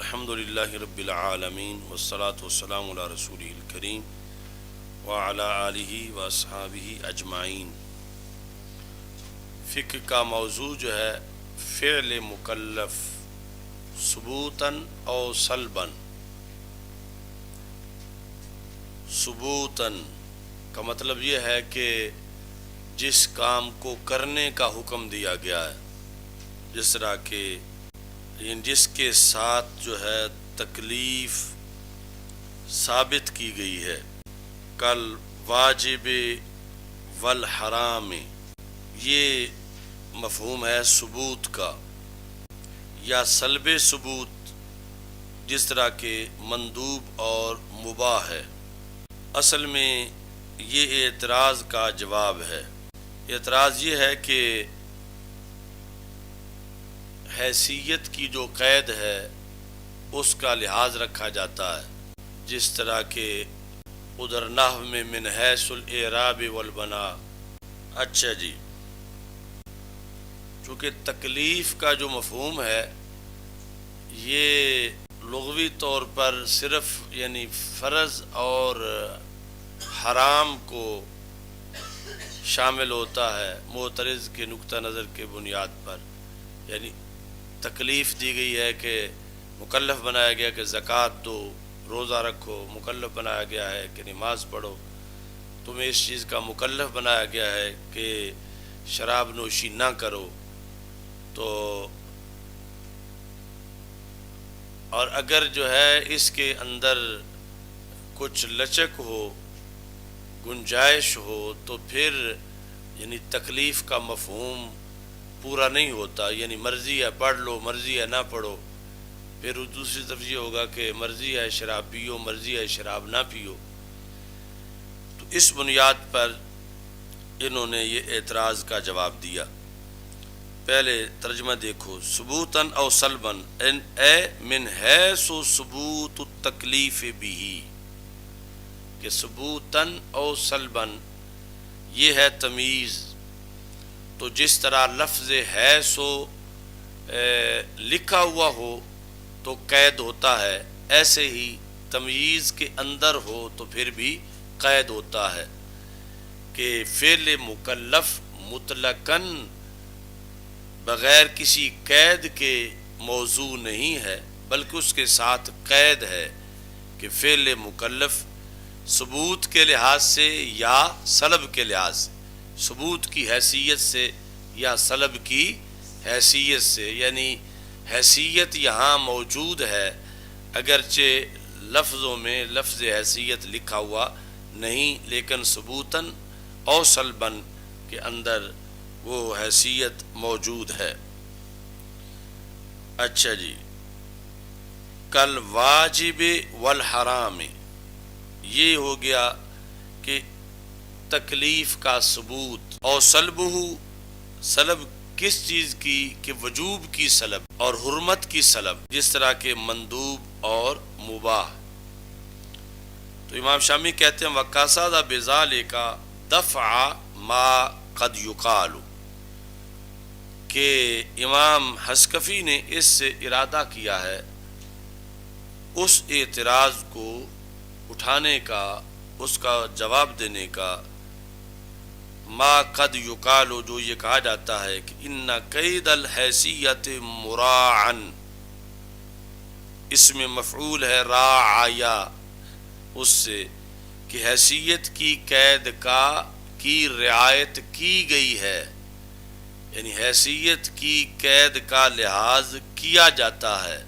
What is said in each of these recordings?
الحمد للہ رب العالمین والصلاة والسلام علی رسولہ الکریم وعلی آلہ واصحابہ اجمعین۔ فقہ کا موضوع جو ہے فعل مکلف ثبوتاً او سلباً۔ ثبوتاً کا مطلب یہ ہے کہ جس کام کو کرنے کا حکم دیا گیا ہے، جس طرح کہ جس کے ساتھ جو ہے تکلیف ثابت کی گئی ہے، کل واجب والحرام، یہ مفہوم ہے ثبوت کا، یا سلب ثبوت جس طرح کہ مندوب اور مباح ہے۔ اصل میں یہ اعتراض کا جواب ہے۔ اعتراض یہ ہے کہ حیثیت کی جو قید ہے اس کا لحاظ رکھا جاتا ہے، جس طرح کہ ادھر نحو میں من حیث الاعراب والبناء۔ اچھا جی، چونکہ تکلیف کا جو مفہوم ہے یہ لغوی طور پر صرف یعنی فرض اور حرام کو شامل ہوتا ہے، معترض کے نقطہ نظر کے بنیاد پر، یعنی تکلیف دی گئی ہے کہ مکلف بنایا گیا کہ زکوٰۃ دو، روزہ رکھو، مکلف بنایا گیا ہے کہ نماز پڑھو، تمہیں اس چیز کا مکلف بنایا گیا ہے کہ شراب نوشی نہ کرو، تو اور اگر جو ہے اس کے اندر کچھ لچک ہو، گنجائش ہو، تو پھر یعنی تکلیف کا مفہوم پورا نہیں ہوتا، یعنی مرضی ہے پڑھ لو، مرضی ہے نہ پڑھو۔ پھر دوسری طرف یہ ہوگا کہ مرضی ہے شراب پیو، مرضی ہے شراب نہ پیو۔ تو اس بنیاد پر انہوں نے یہ اعتراض کا جواب دیا۔ پہلے ترجمہ دیکھو، ثبوتاً او سلباً اے من حیث ثبوت التکلیف بھی، کہ ثبوتاً او سلباً یہ ہے تمییز۔ تو جس طرح لفظ حیث لکھا ہوا ہو تو قید ہوتا ہے، ایسے ہی تمییز کے اندر ہو تو پھر بھی قید ہوتا ہے، کہ فعل مکلف مطلقاً بغیر کسی قید کے موضوع نہیں ہے، بلکہ اس کے ساتھ قید ہے کہ فعل مکلف ثبوت کے لحاظ سے یا سلب کے لحاظ سے، ثبوت کی حیثیت سے یا سلب کی حیثیت سے، یعنی حیثیت یہاں موجود ہے اگرچہ لفظوں میں لفظ حیثیت لکھا ہوا نہیں، لیکن ثبوتاً او سلباً کے اندر وہ حیثیت موجود ہے۔ اچھا جی، کل واجب والحرام، یہ ہو گیا کہ تکلیف کا ثبوت، اور سلبہ، سلب کس چیز کی، کہ وجوب کی سلب اور حرمت کی سلب، جس طرح کے مندوب اور مباح۔ تو امام شامی کہتے ہیں وَقَصَدَ بِذَلِكَ دَفْعَ مَا قَدْ يُقَالُ، کہ امام حسکفی نے اس سے ارادہ کیا ہے اس اعتراض کو اٹھانے کا، اس کا جواب دینے کا، ما قد یقال، جو یہ کہا جاتا ہے کہ ان قید الحیثیت مراعن، اس میں مفعول ہے راعیا، اس سے کہ حیثیت کی قید کی رعایت کی گئی ہے، یعنی حیثیت کی قید کا لحاظ کیا جاتا ہے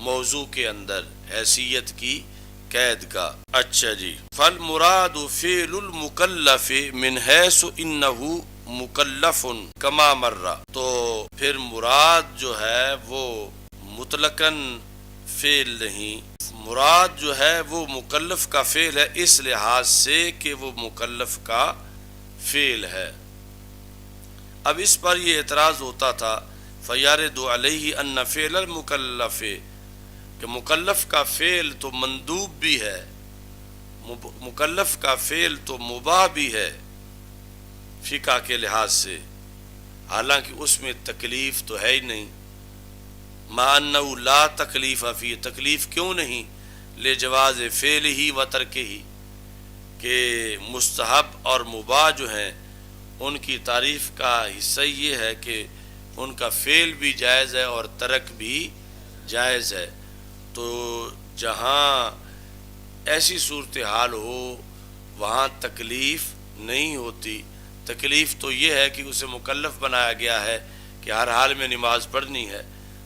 موضوع کے اندر، حیثیت کی قید کا۔ اچھا جی، فالمراد فعل المکلف من حیث انہ مکلف کما مر، تو پھر مراد جو ہے وہ مطلقاً فعل نہیں، مراد جو ہے وہ مکلف کا فعل ہے اس لحاظ سے کہ وہ مکلف کا فعل ہے۔ اب اس پر یہ اعتراض ہوتا تھا فیارد علیہ ان فعل المکلف، کہ مکلف کا فعل تو مندوب بھی ہے، مکلف کا فعل تو مباح بھی ہے فقہ کے لحاظ سے، حالانکہ اس میں تکلیف تو ہے ہی نہیں، مع انہ لا تکلیف فی، تکلیف کیوں نہیں، لے جواز فعل ہی و ترک ہی، کہ مستحب اور مباح جو ہیں ان کی تعریف کا حصہ یہ ہے کہ ان کا فعل بھی جائز ہے اور ترک بھی جائز ہے۔ تو جہاں ایسی صورتحال ہو وہاں تکلیف نہیں ہوتی۔ تکلیف تو یہ ہے کہ اسے مکلف بنایا گیا ہے کہ ہر حال میں نماز پڑھنی ہے،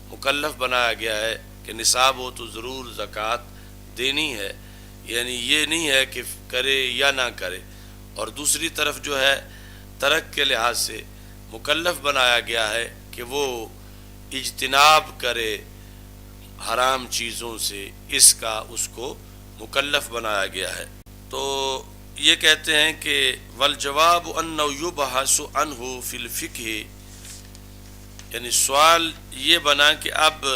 مکلف بنایا گیا ہے کہ نصاب ہو تو ضرور زکوٰۃ دینی ہے، یعنی یہ نہیں ہے کہ کرے یا نہ کرے۔ اور دوسری طرف جو ہے ترک کے لحاظ سے مکلف بنایا گیا ہے کہ وہ اجتناب کرے حرام چیزوں سے، اس کا اس کو مکلف بنایا گیا ہے۔ تو یہ کہتے ہیں کہ والجواب انہ یبحث عنہ فی الفقہ، یعنی سوال یہ بنا کہ اب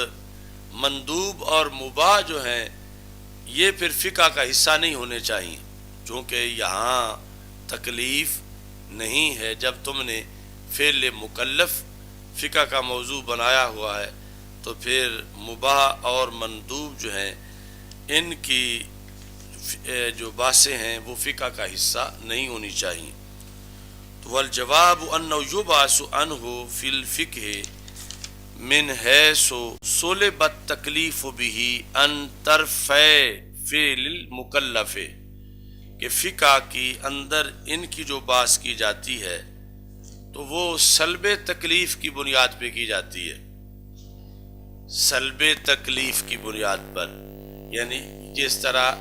مندوب اور مباح جو ہیں یہ پھر فقہ کا حصہ نہیں ہونے چاہیے، چونکہ یہاں تکلیف نہیں ہے۔ جب تم نے فعل مکلف فقہ کا موضوع بنایا ہوا ہے تو پھر مباح اور مندوب جو ہیں ان کی جو باتیں ہیں وہ فقہ کا حصہ نہیں ہونی چاہیے۔ تو والجواب انہ یبعث عنہ فی الفقہ من حیث صلبت التکلیف بہ عن طرفِ فعل المکلف، کہ فقہ کی اندر ان کی جو بحث کی جاتی ہے تو وہ سلب تکلیف کی بنیاد پہ کی جاتی ہے، سلب تکلیف کی بنیاد پر، یعنی جس طرح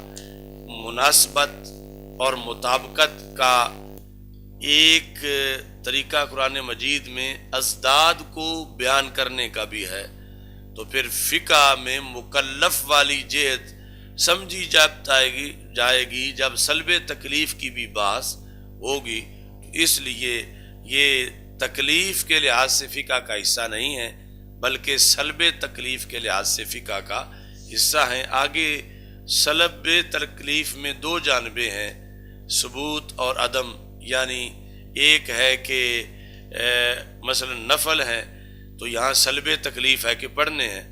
مناسبت اور مطابقت کا ایک طریقہ قرآن مجید میں ازداد کو بیان کرنے کا بھی ہے، تو پھر فقہ میں مکلف والی جہت سمجھی جائے گی جب سلب تکلیف کی بھی بحث ہوگی۔ اس لیے یہ تکلیف کے لحاظ سے فقہ کا حصہ نہیں ہے بلکہ سلب تکلیف کے لحاظ سے فقہ کا حصہ ہیں۔ آگے سلب تکلیف میں دو جانبیں ہیں، ثبوت اور عدم، یعنی ایک ہے کہ مثلا نفل ہے تو یہاں سلب تکلیف ہے کہ پڑھنے ہیں،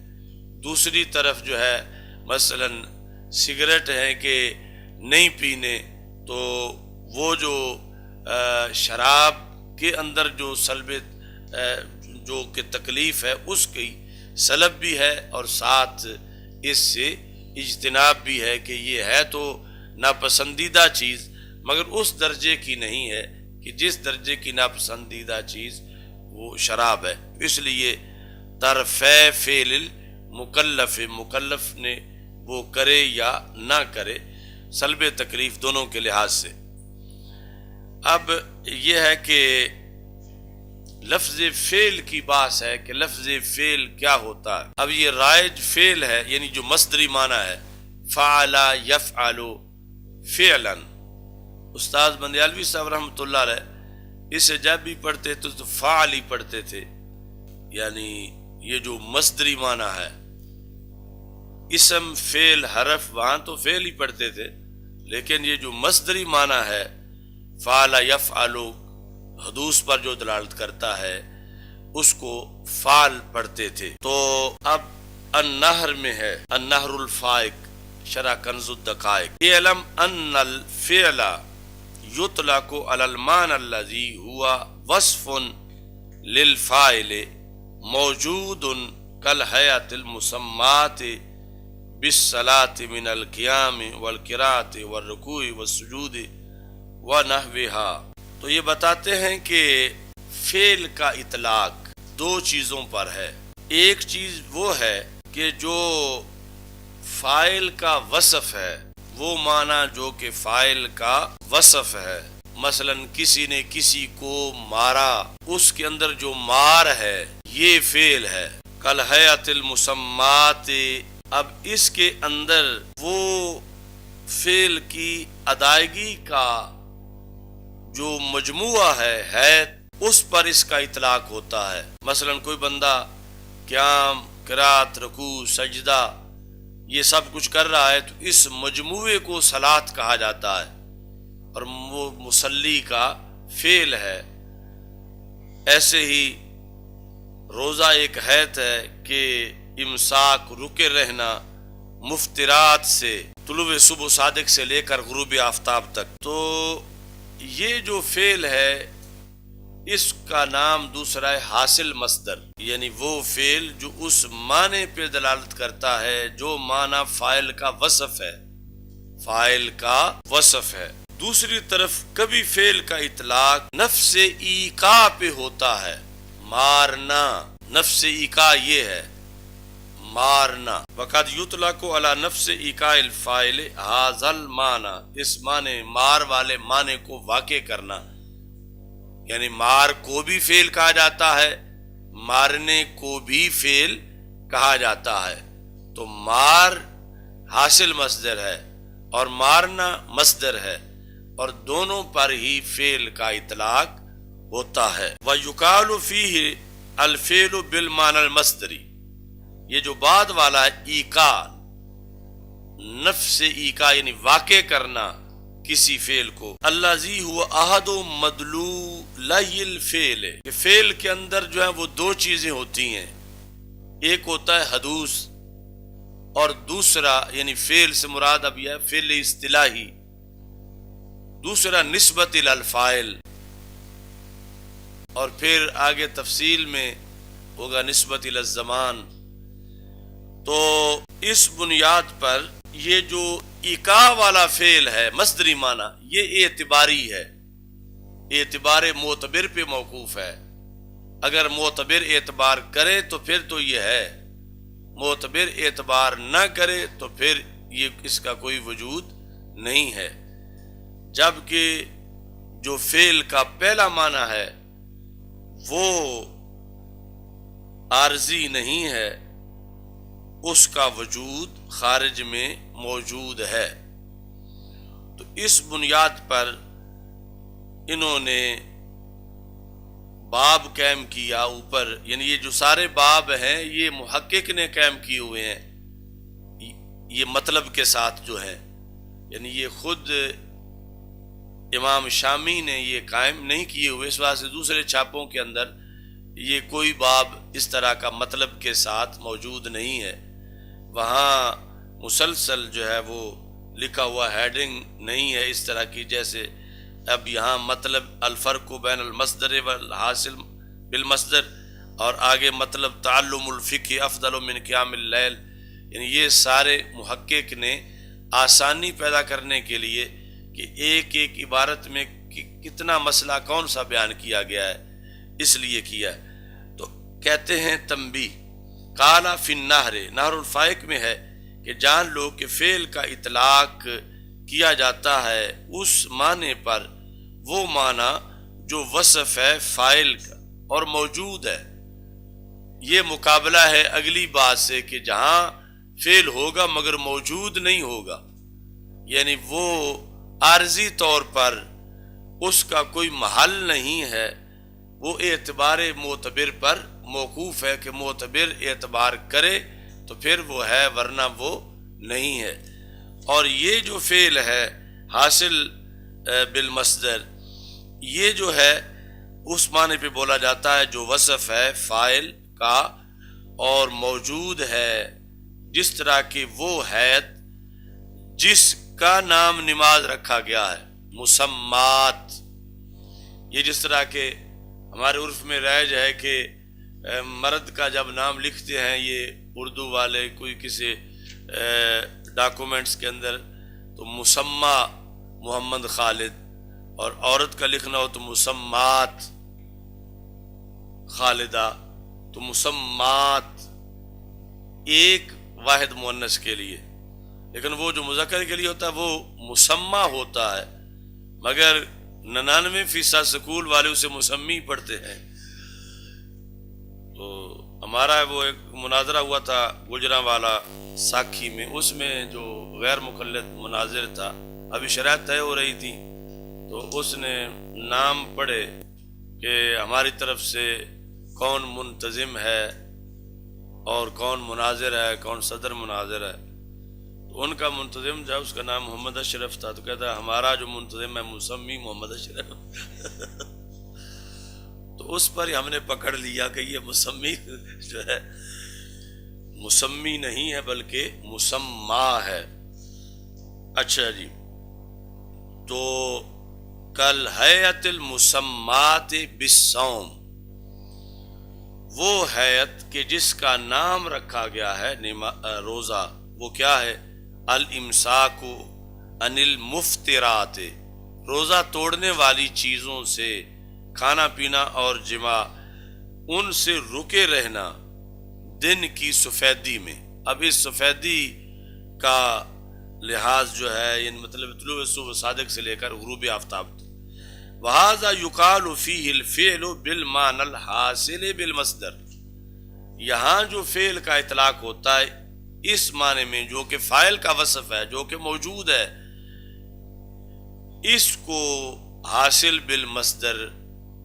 دوسری طرف جو ہے مثلا سگریٹ ہے کہ نہیں پینے، تو وہ جو شراب کے اندر جو سلب جو کہ تکلیف ہے اس کی سلب بھی ہے اور ساتھ اس سے اجتناب بھی ہے کہ یہ ہے تو ناپسندیدہ چیز مگر اس درجے کی نہیں ہے کہ جس درجے کی ناپسندیدہ چیز وہ شراب ہے۔ اس لیے طرفِ فعل المکلف، مکلف نے وہ کرے یا نہ کرے، سلب تکلیف دونوں کے لحاظ سے۔ اب یہ ہے کہ لفظ فعل کی بات ہے کہ لفظ فعل کیا ہوتا ہے۔ اب یہ رائج فعل ہے، یعنی جو مصدری معنی ہے، فعل یفعل فعلا۔ استاد بندیالوی صاحب رحمۃ اللہ علیہ اسے جب بھی پڑھتے تھے تو فعل ہی پڑھتے تھے، یعنی یہ جو مصدری معنی ہے، اسم فعل حرف وہاں تو فعل ہی پڑھتے تھے، لیکن یہ جو مصدری معنی ہے فعل یفعل حدوث پر جو دلالت کرتا ہے اس کو فعل پڑھتے تھے۔ تو اب النہر میں ہے النہر الفائق شرح کنز الدقائق، اعلم ان الفعل یطلق علی المعنی الذی ہوا وصف للفاعل موجود کالہیئۃ المسماۃ بالصلاۃ من القیام والقراءۃ والرکوع والسجود ونحوها۔ تو یہ بتاتے ہیں کہ فعل کا اطلاق دو چیزوں پر ہے، ایک چیز وہ ہے کہ جو فاعل کا وصف ہے، وہ معنی جو کہ فاعل کا وصف ہے، مثلا کسی نے کسی کو مارا، اس کے اندر جو مار ہے یہ فعل ہے، کالہیئۃ المسماۃ۔ اب اس کے اندر وہ فعل کی ادائیگی کا جو مجموعہ ہے اس پر اس کا اطلاق ہوتا ہے۔ مثلا کوئی بندہ قیام، قرات، رکوع، سجدہ یہ سب کچھ کر رہا ہے تو اس مجموعے کو صلاۃ کہا جاتا ہے اور وہ مصلی کا فعل ہے۔ ایسے ہی روزہ ایک حیت ہے کہ امساک رکے رہنا مفترات سے، طلوع صبح صادق سے لے کر غروب آفتاب تک. تو یہ جو فعل ہے اس کا نام دوسرا ہے حاصل مصدر، یعنی وہ فعل جو اس معنی پہ دلالت کرتا ہے جو معنی فاعل کا وصف ہے، فاعل کا وصف ہے. دوسری طرف کبھی فعل کا اطلاق نفس ایقا پہ ہوتا ہے، مارنا. نفس ایقا یہ ہے مارنا. وقد یطلق علی نفس ایقاء الفاعل ھذا المعنی، اس معنی مار والے معنی کو واقع کرنا، یعنی مار کو بھی فعل کہا جاتا ہے، مارنے کو بھی فعل کہا جاتا ہے. تو مار حاصل مصدر ہے اور مارنا مصدر ہے، اور دونوں پر ہی فعل کا اطلاق ہوتا ہے. وَيُقَالُ فِيهِ الْفِعْلُ بِالْمَعنَى الْمَصْدَرِ، یہ جو بعد والا ہے ایقا، نفس ایقا یعنی واقع کرنا کسی فعل کو. الذی هو احد مدلولی الفعل، کہ فعل کے اندر جو ہے وہ دو چیزیں ہوتی ہیں، ایک ہوتا ہے حدوث اور دوسرا، یعنی فعل سے مراد اب یہ ہے فعل اصطلاحی، دوسرا نسبت الی الفاعل، اور پھر آگے تفصیل میں ہوگا نسبت الی الزمان. تو اس بنیاد پر یہ جو ایقا والا فعل ہے مصدری معنی، یہ اعتباری ہے، اعتبار معتبر پہ موقوف ہے. اگر معتبر اعتبار کرے تو پھر تو یہ ہے، معتبر اعتبار نہ کرے تو پھر یہ اس کا کوئی وجود نہیں ہے. جبکہ جو فعل کا پہلا معنی ہے وہ عارضی نہیں ہے، اس کا وجود خارج میں موجود ہے. تو اس بنیاد پر انہوں نے باب قائم کیا اوپر، یعنی یہ جو سارے باب ہیں یہ محقق نے قائم کیے ہوئے ہیں، یہ مطلب کے ساتھ جو ہے، یعنی یہ خود امام شامی نے یہ قائم نہیں کیے ہوئے. اس واسطے دوسرے چھاپوں کے اندر یہ کوئی باب اس طرح کا مطلب کے ساتھ موجود نہیں ہے. وہاں مسلسل جو ہے وہ لکھا ہوا ہیڈنگ نہیں ہے اس طرح کی، جیسے اب یہاں مطلب الفرق بین المصدر والحاصل بالمصدر، اور آگے مطلب تعلم الفقہ افضل من قیام اللیل. یعنی یہ سارے محقق نے آسانی پیدا کرنے کے لیے کہ ایک ایک عبارت میں کتنا مسئلہ کون سا بیان کیا گیا ہے، اس لیے کیا ہے. تو کہتے ہیں تنبیہ، قال فی النہر، نہر الفائق میں ہے کہ جان لو کہ فعل کا اطلاق کیا جاتا ہے اس معنی پر وہ معنی جو وصف ہے فاعل کا اور موجود ہے. یہ مقابلہ ہے اگلی بات سے کہ جہاں فعل ہوگا مگر موجود نہیں ہوگا، یعنی وہ عارضی طور پر اس کا کوئی محل نہیں ہے، وہ اعتبار معتبر پر موقوف ہے کہ معتبر اعتبار کرے تو پھر وہ ہے، ورنہ وہ نہیں ہے. اور یہ جو فعل ہے حاصل بالمصدر، یہ جو ہے اس معنی پہ بولا جاتا ہے جو وصف ہے فاعل کا اور موجود ہے، جس طرح کی وہ حیت جس کا نام نماز رکھا گیا ہے، مسمات. یہ جس طرح کے ہمارے عرف میں رائج ہے کہ مرد کا جب نام لکھتے ہیں یہ اردو والے کوئی کسی ڈاکومنٹس کے اندر تو مسمى محمد خالد، اور عورت کا لکھنا ہو تو مسمات خالدہ، تو مسمات ایک واحد مؤنث کے لیے، لیکن وہ جو مذکر کے لیے ہوتا ہے وہ مسمى ہوتا ہے، مگر 99% سکول والے اسے مسمی پڑھتے ہیں. تو ہمارا وہ ایک مناظرہ ہوا تھا گجراں والا ساکھی میں، اس میں جو غیر مقلد مناظر تھا، ابھی شرائط طے ہو رہی تھی، تو اس نے نام پڑھے کہ ہماری طرف سے کون منتظم ہے اور کون مناظر ہے، کون صدر مناظر ہے. تو ان کا منتظم جو ہے اس کا نام محمد اشرف تھا، تو کہتا ہے ہمارا جو منتظم ہے مسمی محمد اشرف. تو اس پر ہی ہم نے پکڑ لیا کہ یہ مسمی جو ہے مسمی نہیں ہے بلکہ مسمى ہے۔ اچھا جی، تو کل ہیئت المسمات بالصوم، وہ ہیئت کہ جس کا نام رکھا گیا ہے روزہ، وہ کیا ہے؟ الامساک عن المفترات، روزہ توڑنے والی چیزوں سے، کھانا پینا اور جماع، ان سے رکے رہنا دن کی سفیدی میں۔ اب اس سفیدی کا لحاظ جو ہے، یعنی مطلب طلوع صبح صادق سے لے کر غروب آفتاب۔ وَهَذَا يُقَالُ فِيهِ الْفِعْلُ بِالْمَعنَى الْحَاصِلِ بِالْمَصْدَرِ، یہاں جو فعل کا اطلاق ہوتا ہے اس معنی میں جو کہ فاعل کا وصف ہے، جو کہ موجود ہے، اس کو حاصل بالمصدر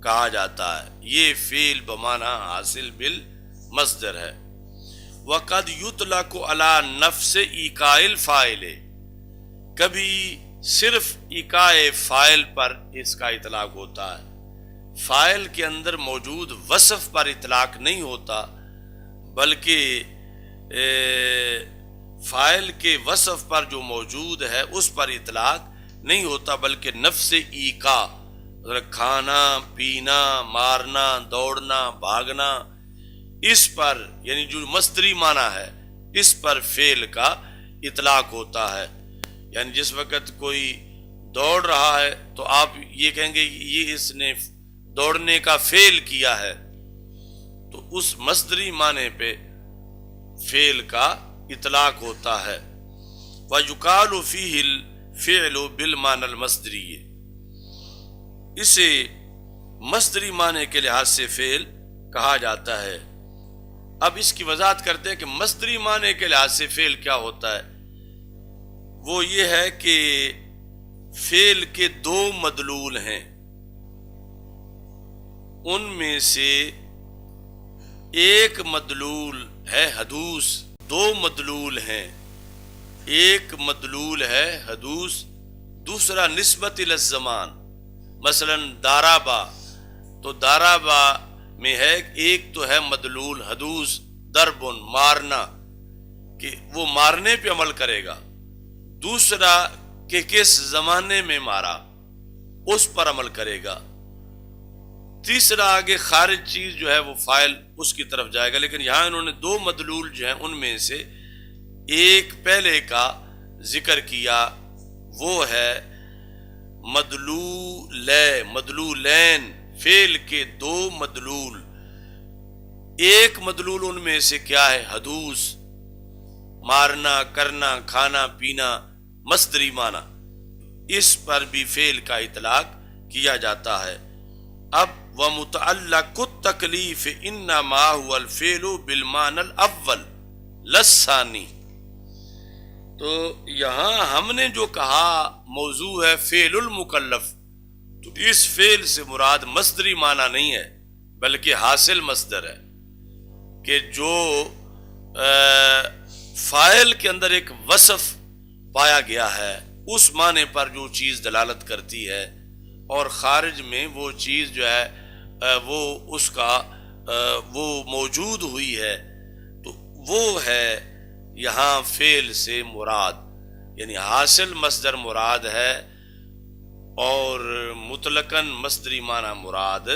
کہا جاتا ہے۔ یہ فعل بمعنی حاصل بالمصدر ہے۔ وقد یطلق علی نفس ایقاع الفاعل، کبھی صرف ایقاع فاعل پر اس کا اطلاق ہوتا ہے، فاعل کے اندر موجود وصف پر اطلاق نہیں ہوتا، بلکہ فاعل کے وصف پر جو موجود ہے اس پر اطلاق نہیں ہوتا، بلکہ نفس ایقاع، کھانا پینا، مارنا، دوڑنا، بھاگنا، اس پر یعنی جو مصدری معنی ہے اس پر فعل کا اطلاق ہوتا ہے۔ یعنی جس وقت کوئی دوڑ رہا ہے تو آپ یہ کہیں گے یہ اس نے دوڑنے کا فعل کیا ہے، تو اس مصدری معنی پہ فعل کا اطلاق ہوتا ہے۔ وَيُقَالُ فِيهِ الْفِعْلُ بِالْمَعنَى الْمَصْدَرِيِّ، اسے مصدری معنی کے لحاظ سے فعل کہا جاتا ہے۔ اب اس کی وضاحت کرتے ہیں کہ مصدری معنی کے لحاظ سے فعل کیا ہوتا ہے۔ وہ یہ ہے کہ فعل کے دو مدلول ہیں، ان میں سے ایک مدلول ہے حدوث، دو مدلول ہیں، ایک مدلول ہے حدوث، دوسرا نسبت الی الزمان۔ مثلا دارابا، تو دارابا میں ہے ایک تو ہے مدلول حدوث ضربن، مارنا، کہ وہ مارنے پہ عمل کرے گا، دوسرا کہ کس زمانے میں مارا اس پر عمل کرے گا، تیسرا آگے خارج چیز جو ہے وہ فاعل اس کی طرف جائے گا۔ لیکن یہاں انہوں نے دو مدلول جو ہیں ان میں سے ایک پہلے کا ذکر کیا، وہ ہے مدلولین، فعل کے دو مدلول، ایک مدلول ان میں سے کیا ہے؟ حدوث، مارنا، کرنا، کھانا پینا، مصدری معنی، اس پر بھی فعل کا اطلاق کیا جاتا ہے۔ اب وَمُتَعَلَّقُ التَّكْلِيفِ إِنَّمَا هُوَ الْفِعْلُ بِالْمَعنَى الْأَوَّلِ لَا الثَّانِي، تو یہاں ہم نے جو کہا موضوع ہے فعل المکلف، تو اس فعل سے مراد مصدری معنی نہیں ہے بلکہ حاصل مصدر ہے، کہ جو فاعل کے اندر ایک وصف پایا گیا ہے اس معنی پر جو چیز دلالت کرتی ہے، اور خارج میں وہ چیز جو ہے وہ اس کا وہ موجود ہوئی ہے، تو وہ ہے یہاں فعل سے مراد، یعنی حاصل مصدر مراد ہے اور مطلقاً مصدری معنی مراد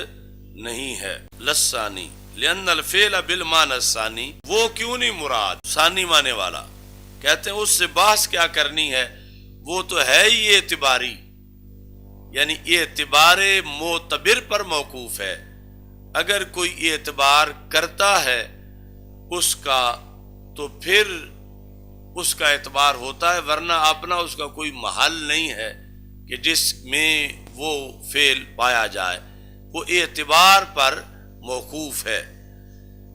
نہیں ہے۔ لسانی لأن الفعل بالمعنى الثانی، وہ کیوں نہیں مراد ثانی معنی والا؟ کہتے ہیں اس سے بحث کیا کرنی ہے، وہ تو ہے ہی اعتباری، یعنی اعتبار معتبر پر موقوف ہے، اگر کوئی اعتبار کرتا ہے اس کا تو پھر اس کا اعتبار ہوتا ہے، ورنہ اپنا اس کا کوئی محل نہیں ہے کہ جس میں وہ فعل پایا جائے، وہ اعتبار پر موقوف ہے۔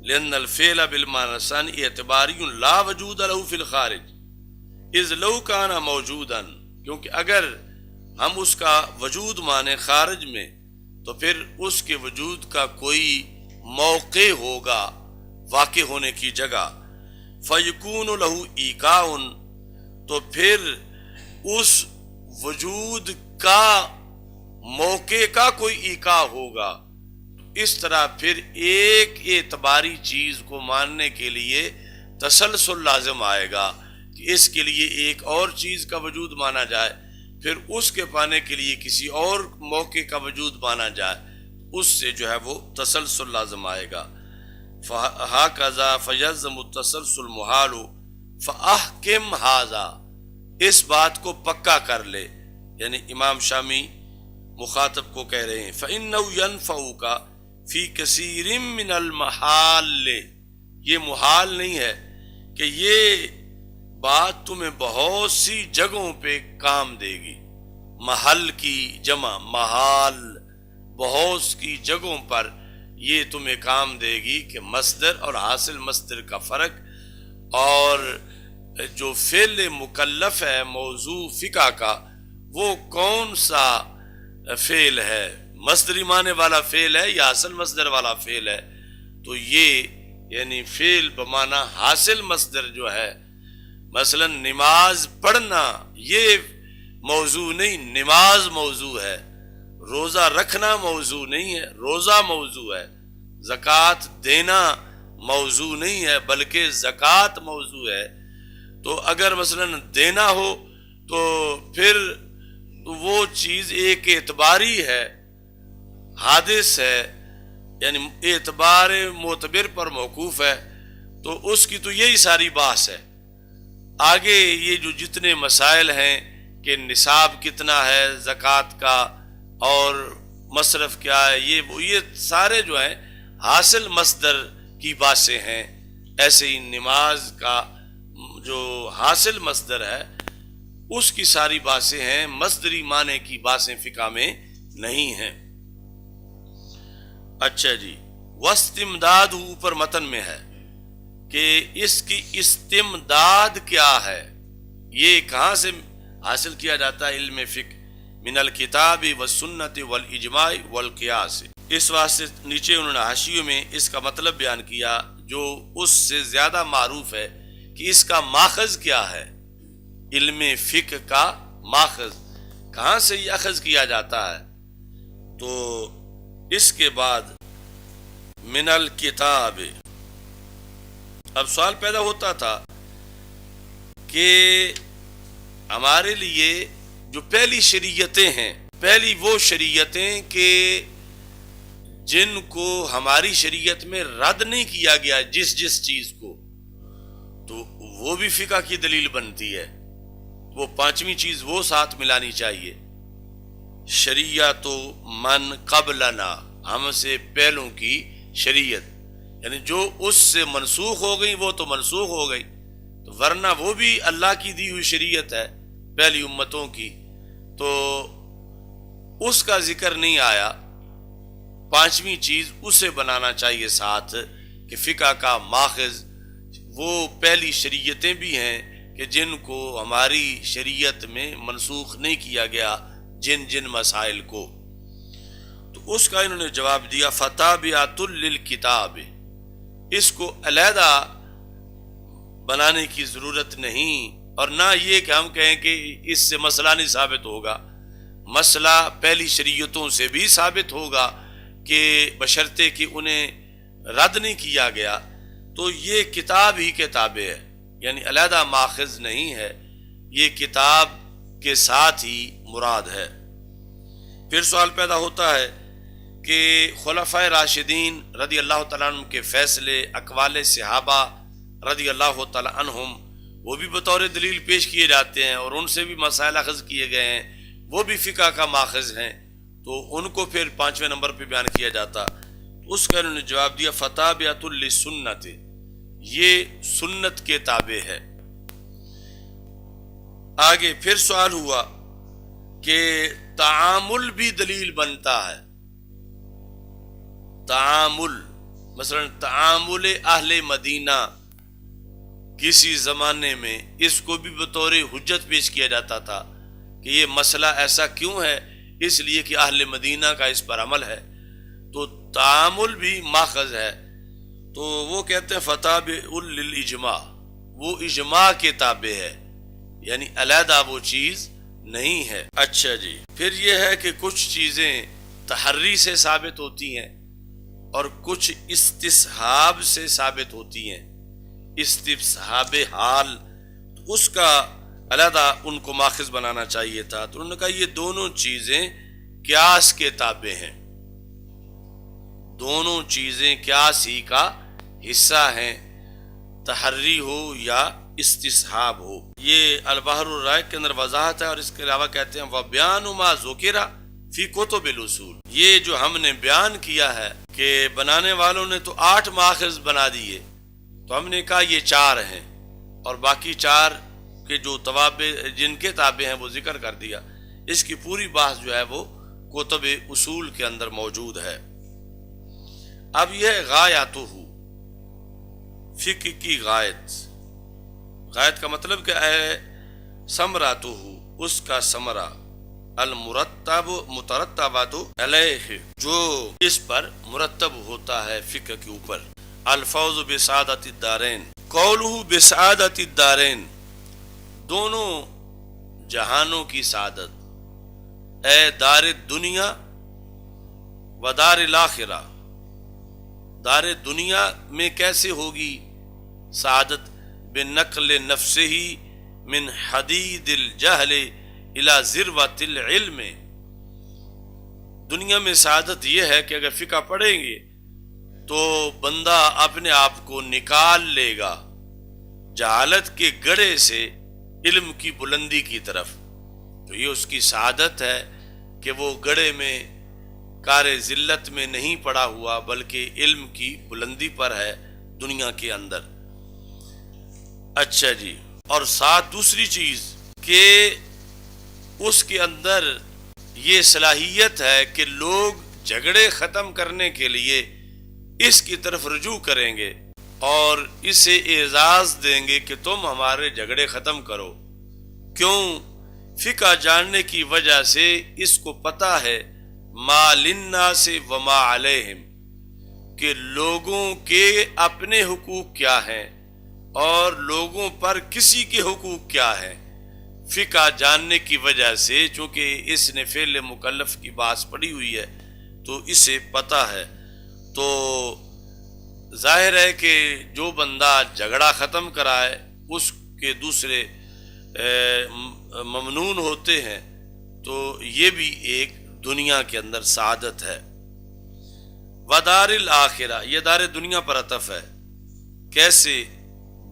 لأن الفعل بالمعنى الثانی اعتباری لا وجود له فی الخارج اذ لو کان موجودا، کیونکہ اگر ہم اس کا وجود مانے خارج میں تو پھر اس کے وجود کا کوئی موقع ہوگا، واقع ہونے کی جگہ، فَيَكُونُ لَهُ إِيقَاعٌ، تو پھر اس وجود کا موقع کا کوئی ایقاع ہوگا۔ اس طرح پھر ایک اعتباری چیز کو ماننے کے لیے تسلسل لازم آئے گا کہ اس کے لیے ایک اور چیز کا وجود مانا جائے، پھر اس کے پانے کے لیے کسی اور موقع کا وجود مانا جائے، اس سے جو ہے وہ تسلسل لازم آئے گا۔ فَهَكَذَا فَيَلْزَمُ التَّسَلْسُلُ مُحَالُ فَأَحْكِمْ هَذَا، اس بات کو پکا کر لے، یعنی امام شامی مخاطب کو کہہ رہے ہیں فَإِنَّهُ يَنْفَعُكَ فِي كَثِيرٍ مِّنَ الْمَحَالِ، یہ محال نہیں ہے کہ یہ بات تمہیں بہت سی جگہوں پہ کام دے گی۔ محل کی جمع محال، بہت سی جگہوں پر یہ تمہیں کام دے گی کہ مصدر اور حاصل مصدر کا فرق، اور جو فعل مکلف ہے موضوع فقہ کا وہ کون سا فعل ہے، مصدری معنی والا فعل ہے یا حاصل مصدر والا فعل ہے۔ تو یہ یعنی فعل بمعنی حاصل مصدر جو ہے، مثلا نماز پڑھنا یہ موضوع نہیں، نماز موضوع ہے۔ روزہ رکھنا موضوع نہیں ہے، روزہ موضوع ہے۔ زکوٰۃ دینا موضوع نہیں ہے بلکہ زکوٰۃ موضوع ہے۔ تو اگر مثلا دینا ہو تو پھر وہ چیز ایک اعتباری ہے، حادث ہے، یعنی اعتبار معتبر پر موقوف ہے، تو اس کی تو یہی ساری بحث ہے۔ آگے یہ جو جتنے مسائل ہیں کہ نصاب کتنا ہے زکوٰۃ کا اور مصرف کیا ہے، یہ سارے جو ہیں حاصل مصدر کی باتیں ہیں۔ ایسے ہی نماز کا جو حاصل مصدر ہے اس کی ساری باتیں ہیں، مصدری معنی کی باتیں فقہ میں نہیں ہیں۔ اچھا جی، واستمداد اوپر متن میں ہے کہ اس کی استمداد کیا ہے، یہ کہاں سے حاصل کیا جاتا ہے علم فقہ؟ من الکتاب والسنت والاجماع والقیاس۔ اس واسطے نیچے انہوں نے حاشیوں میں اس کا مطلب بیان کیا جو اس سے زیادہ معروف ہے کہ اس کا ماخذ کیا ہے۔ علم فقہ کا ماخذ کہاں سے یہ اخذ کیا جاتا ہے؟ تو اس کے بعد من الکتاب، اب سوال پیدا ہوتا تھا کہ ہمارے لیے جو پہلی شریعتیں ہیں، پہلی وہ شریعتیں کہ جن کو ہماری شریعت میں رد نہیں کیا گیا جس چیز کو، تو وہ بھی فقہ کی دلیل بنتی ہے۔ وہ پانچویں چیز وہ ساتھ ملانی چاہیے، شریعت من قبلنا، ہم سے پہلوں کی شریعت، یعنی جو اس سے منسوخ ہو گئی وہ تو منسوخ ہو گئی، تو ورنہ وہ بھی اللہ کی دی ہوئی شریعت ہے پہلی امتوں کی، تو اس کا ذکر نہیں آیا۔ پانچویں چیز اسے بنانا چاہیے ساتھ کہ فقہ کا ماخذ وہ پہلی شریعتیں بھی ہیں کہ جن کو ہماری شریعت میں منسوخ نہیں کیا گیا، جن مسائل کو۔ تو اس کا انہوں نے جواب دیا فتابعۃ للکتاب، اس کو علیحدہ بنانے کی ضرورت نہیں، اور نہ یہ کہ ہم کہیں کہ اس سے مسئلہ نہیں ثابت ہوگا۔ مسئلہ پہلی شریعتوں سے بھی ثابت ہوگا کہ بشرطے کہ انہیں رد نہیں کیا گیا، تو یہ کتاب ہی کتابیں ہے، یعنی علیحدہ ماخذ نہیں ہے، یہ کتاب کے ساتھ ہی مراد ہے۔ پھر سوال پیدا ہوتا ہے کہ خلفائے راشدین رضی اللہ تعالیٰ عنہ کے فیصلے، اقوال صحابہ رضی اللہ تعالیٰ عنہم، وہ بھی بطور دلیل پیش کیے جاتے ہیں اور ان سے بھی مسائل اخذ کیے گئے ہیں، وہ بھی فقہ کا ماخذ ہیں، تو ان کو پھر پانچویں نمبر پہ بیان کیا جاتا۔ اس کا انہوں نے جواب دیا فتابعۃ للسنت، یہ سنت کے تابع ہے۔ آگے پھر سوال ہوا کہ تعامل بھی دلیل بنتا ہے، تعامل، مثلا تعامل اہل مدینہ کسی زمانے میں اس کو بھی بطور حجت پیش کیا جاتا تھا کہ یہ مسئلہ ایسا کیوں ہے، اس لیے کہ اہل مدینہ کا اس پر عمل ہے، تو تعامل بھی ماخذ ہے۔ تو وہ کہتے ہیں فتابع للاجماع، وہ اجماع کے تابع ہے، یعنی علیحدہ وہ چیز نہیں ہے۔ اچھا جی، پھر یہ ہے کہ کچھ چیزیں تحری سے ثابت ہوتی ہیں اور کچھ استصحاب سے ثابت ہوتی ہیں، استصحاب حال، اس کا علیحدہ ان کو ماخذ بنانا چاہیے تھا۔ تو انہوں نے کہا یہ دونوں چیزیں قیاس کے تابع ہیں، دونوں چیزیں قیاس ہی کا حصہ ہیں، تحری ہو یا استصحاب ہو۔ یہ البحر الرائق کے اندر وضاحت ہے، اور اس کے علاوہ کہتے ہیں وَبِيَانُ مَا ذُكِرَ فِي كُتُبِ الْأُصُول۔ یہ جو ہم نے بیان کیا ہے کہ بنانے والوں نے تو 8 ماخذ بنا دیے، تو ہم نے کہا یہ 4 ہیں، اور باقی 4 کے جو توابع جن کے تابع ہیں وہ ذکر کر دیا۔ اس کی پوری بحث جو ہے وہ کتب اصول کے اندر موجود ہے۔ اب یہ غایاتہ، فقہ کی غایت، غایت کا مطلب کہ ثمراتہ، اس کا ثمرہ، المرتب مترتبات علیہ، جو اس پر مرتب ہوتا ہے فقہ کے اوپر، الفوز بسعادت الدارین، قولہ بسعادت الدارین، دونوں جہانوں کی سعادت، اے دار دنیا و دار الاخرہ، دار دنیا میں کیسے ہوگی سعادت؟ بنقل نفسہ من حدید الجہل الى ذروۃ العلم، دنیا میں سعادت یہ ہے کہ اگر فقہ پڑھیں گے تو بندہ اپنے آپ کو نکال لے گا جہالت کے گڑھے سے علم کی بلندی کی طرف۔ تو یہ اس کی سعادت ہے کہ وہ گڑھے میں کار ذلت میں نہیں پڑا ہوا، بلکہ علم کی بلندی پر ہے دنیا کے اندر۔ اچھا جی، اور ساتھ دوسری چیز کہ اس کے اندر یہ صلاحیت ہے کہ لوگ جھگڑے ختم کرنے کے لیے اس کی طرف رجوع کریں گے اور اسے اعزاز دیں گے کہ تم ہمارے جھگڑے ختم کرو۔ کیوں؟ فقہ جاننے کی وجہ سے اس کو پتہ ہے ما للناس وما علیہم، کہ لوگوں کے اپنے حقوق کیا ہیں اور لوگوں پر کسی کے حقوق کیا ہیں۔ فقہ جاننے کی وجہ سے، چونکہ اس نے فعل مکلف کی بات پڑھی ہوئی ہے تو اسے پتہ ہے، تو ظاہر ہے کہ جو بندہ جھگڑا ختم کرائے اس کے دوسرے ممنون ہوتے ہیں، تو یہ بھی ایک دنیا کے اندر سعادت ہے۔ ودار الاخرہ، یہ دار دنیا پر عطف ہے، کیسے؟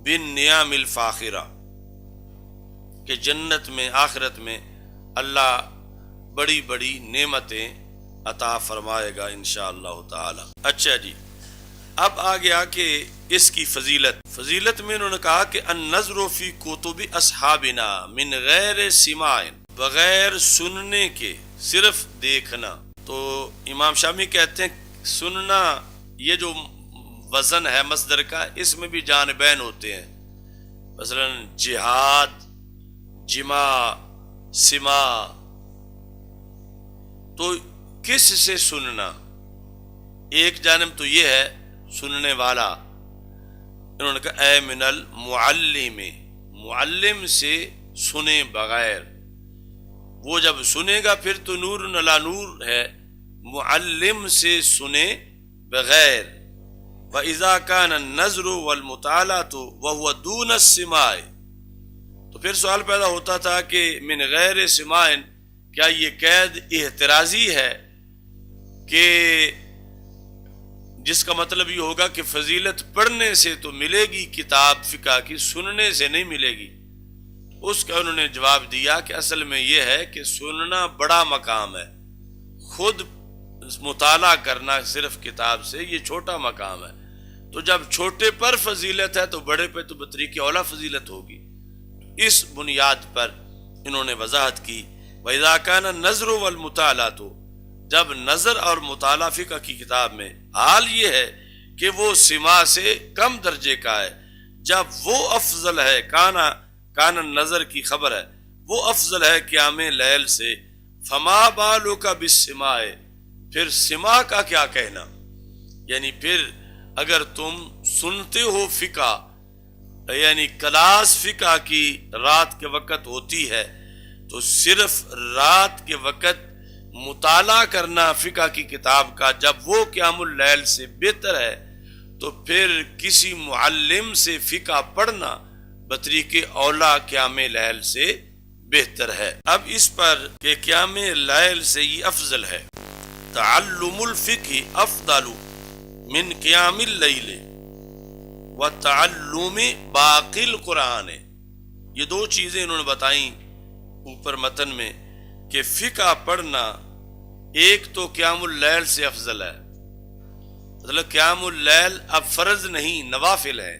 بالنعم الفاخرہ، کہ جنت میں، آخرت میں اللہ بڑی بڑی نعمتیں عطا فرمائے گا انشاءاللہ تعالی۔ اچھا جی، اب آ گیا کہ اس کی فضیلت میں انہوں نے کہا کہ النظر فی کتب اصحابنا من غیر سماع، بغیر سننے کے، صرف دیکھنا۔ تو امام شامی کہتے ہیں سننا یہ جو وزن ہے مصدر کا، اس میں بھی جانبین ہوتے ہیں، مثلا جہاد، جماع، سماع۔ تو کس سے سننا؟ ایک جانب تو یہ ہے سننے والا، انہوں نے کہا اے من المعلم، معلم سے سنے بغیر، وہ جب سنے گا پھر تو نور علی نور ہے، معلم سے سنے بغیر۔ وَإِذَا كَانَ النَّظْرُ وَالْمُطَالَعَةُ وَهُوَ دُونَ السِّمَاعِ، تو پھر سوال پیدا ہوتا تھا کہ من غیر سماع، کیا یہ قید احترازی ہے کہ جس کا مطلب یہ ہوگا کہ فضیلت پڑھنے سے تو ملے گی کتاب فقہ کی، سننے سے نہیں ملے گی؟ اس کا انہوں نے جواب دیا کہ اصل میں یہ ہے کہ سننا بڑا مقام ہے، خود مطالعہ کرنا صرف کتاب سے یہ چھوٹا مقام ہے۔ تو جب چھوٹے پر فضیلت ہے تو بڑے پہ تو بطریق اولا فضیلت ہوگی۔ اس بنیاد پر انہوں نے وضاحت کی وَإِذَا كَانَ النَّظْرُ وَالْمُطَالَعَةُ، جب نظر اور مطالعہ فقہ کی کتاب میں، حال یہ ہے کہ وہ سماع سے کم درجے کا ہے، جب وہ افضل ہے، کان النظر کی خبر ہے، وہ افضل ہے قیام لیل سے، فما بالک بالسماع، پھر سماع کا کیا کہنا؟ یعنی پھر اگر تم سنتے ہو فقہ، یعنی کلاس فقہ کی رات کے وقت ہوتی ہے، تو صرف رات کے وقت مطالعہ کرنا فقہ کی کتاب کا، جب وہ قیام اللیل سے بہتر ہے، تو پھر کسی معلم سے فقہ پڑھنا بطریق اولا قیام لیل سے بہتر ہے۔ اب اس پر کہ قیام لیل سے یہ افضل ہے، تعلم الفقہ افضل من قیام اللیل وتعلم باقی القرآن، یہ دو چیزیں انہوں نے بتائیں اوپر متن میں کہ فقہ پڑھنا ایک تو قیام اللیل سے افضل ہے، مطلب قیام اللیل اب فرض نہیں نوافل ہے،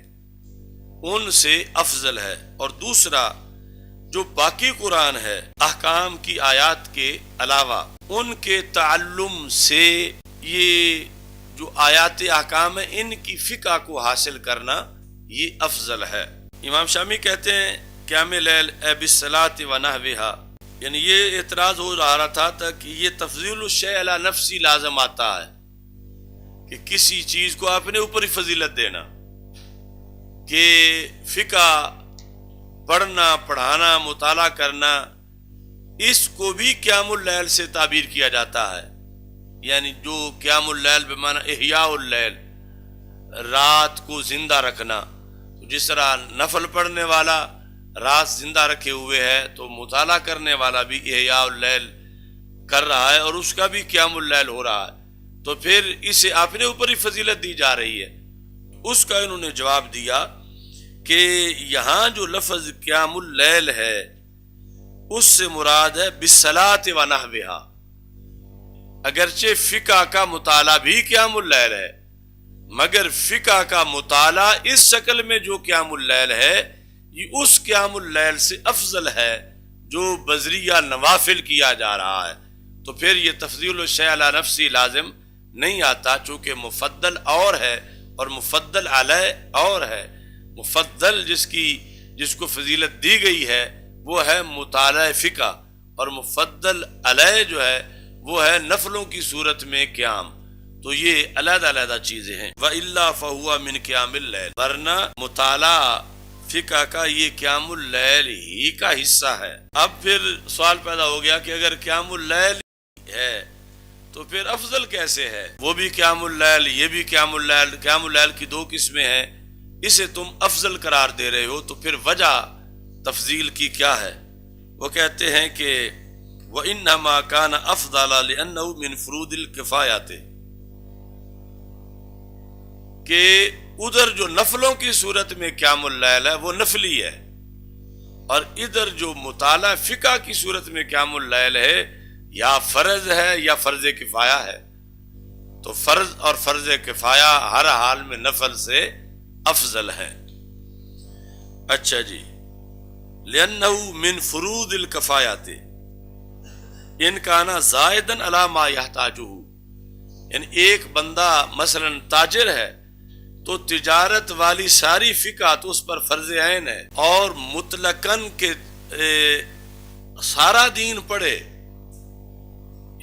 ان سے افضل ہے، اور دوسرا جو باقی قرآن ہے احکام کی آیات کے علاوہ ان کے تعلم سے یہ جو آیات احکام ہیں ان کی فقہ کو حاصل کرنا یہ افضل ہے۔ امام شامی کہتے ہیں قیام لیل بالصلاۃ ونحوہا، یعنی یہ اعتراض ہو رہا تھا کہ یہ تفضیل الشیء علی نفسی لازم آتا ہے کہ کسی چیز کو اپنے اوپر ہی فضیلت دینا، کہ فقہ پڑھنا پڑھانا مطالعہ کرنا اس کو بھی قیام اللیل سے تعبیر کیا جاتا ہے، یعنی جو قیام اللیل بمعنی احیاء اللیل، رات کو زندہ رکھنا، جس طرح نفل پڑھنے والا رات زندہ رکھے ہوئے ہے تو مطالعہ کرنے والا بھی احیاء اللیل کر رہا ہے اور اس کا بھی قیام اللیل ہو رہا ہے، تو پھر اسے اپنے اوپر ہی فضیلت دی جا رہی ہے۔ اس کا انہوں نے جواب دیا کہ یہاں جو لفظ قیام اللیل ہے اس سے مراد ہے بالصلاۃ ونحوہا، اگرچہ فقہ کا مطالعہ بھی قیام اللیل ہے مگر فقہ کا مطالعہ اس شکل میں جو قیام اللیل ہے یہ اس قیام اللیل سے افضل ہے جو بذریعہ نوافل کیا جا رہا ہے، تو پھر یہ تفضیل الشیء علی نفسی لازم نہیں آتا، چونکہ مفضل اور ہے اور مفضل علیہ اور ہے۔ مفضل جس کو فضیلت دی گئی ہے وہ ہے مطالعہ فقہ، اور مفضل علیہ جو ہے وہ ہے نفلوں کی صورت میں قیام، تو یہ علیحدہ علیحدہ چیزیں ہیں۔ وَإِلَّا فَهُوَ مِنْ قِيَامِ اللَّيْلِ، ورنہ مطالعہ فقہ کا یہ قیام اللیل ہی کا حصہ ہے۔ اب پھر سوال پیدا ہو گیا کہ اگر قیام اللیل ہے تو پھر افضل کیسے ہے؟ وہ بھی قیام اللیل یہ بھی قیام اللیل، قیام اللیل کی دو قسمیں ہیں، اسے تم افضل قرار دے رہے ہو، تو پھر وجہ تفضیل کی کیا ہے؟ وہ کہتے ہیں کہ وَإِنَّمَا كَانَ أَفْضَلَ لِأَنَّهُ مِنْ فُرُوضِ الْكِفَایَاتِ، کہ ادھر جو نفلوں کی صورت میں قیام اللیل ہے وہ نفلی ہے، اور ادھر جو مطالعہ فقہ کی صورت میں قیام اللیل ہے یا فرض ہے یا فرض کفایہ ہے، تو فرض اور فرض کفایہ ہر حال میں نفل سے افضل ہے۔ اچھا جی، لِأَنَّهُ مِنْ فُرُوضِ الْكِفَایَاتِ إِنْ كَانَ زَائِدًا عَلَى مَا يَحْتَاجُهُ، یعنی ایک بندہ مثلا تاجر ہے تو تجارت والی ساری فقہ تو اس پر فرض عین ہے، اور مطلقاً کہ سارا دین پڑھے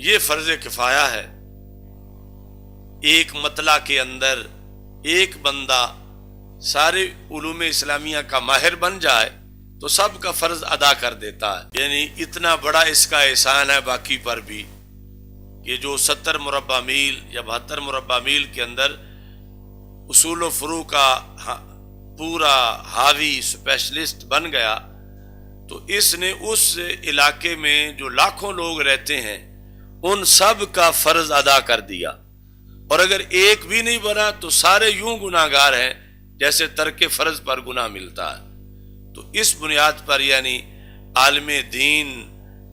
یہ فرض کفایہ ہے۔ ایک مطلع کے اندر ایک بندہ سارے علوم اسلامیہ کا ماہر بن جائے تو سب کا فرض ادا کر دیتا ہے، یعنی اتنا بڑا اس کا احسان ہے باقی پر بھی کہ جو 70 مربع میل یا 72 مربع میل کے اندر اصول و فروع کا پورا حاوی اسپیشلسٹ بن گیا، تو اس نے اس علاقے میں جو لاکھوں لوگ رہتے ہیں ان سب کا فرض ادا کر دیا، اور اگر ایک بھی نہیں بنا تو سارے یوں گناہگار ہیں جیسے ترک فرض پر گناہ ملتا ہے۔ تو اس بنیاد پر یعنی عالم دین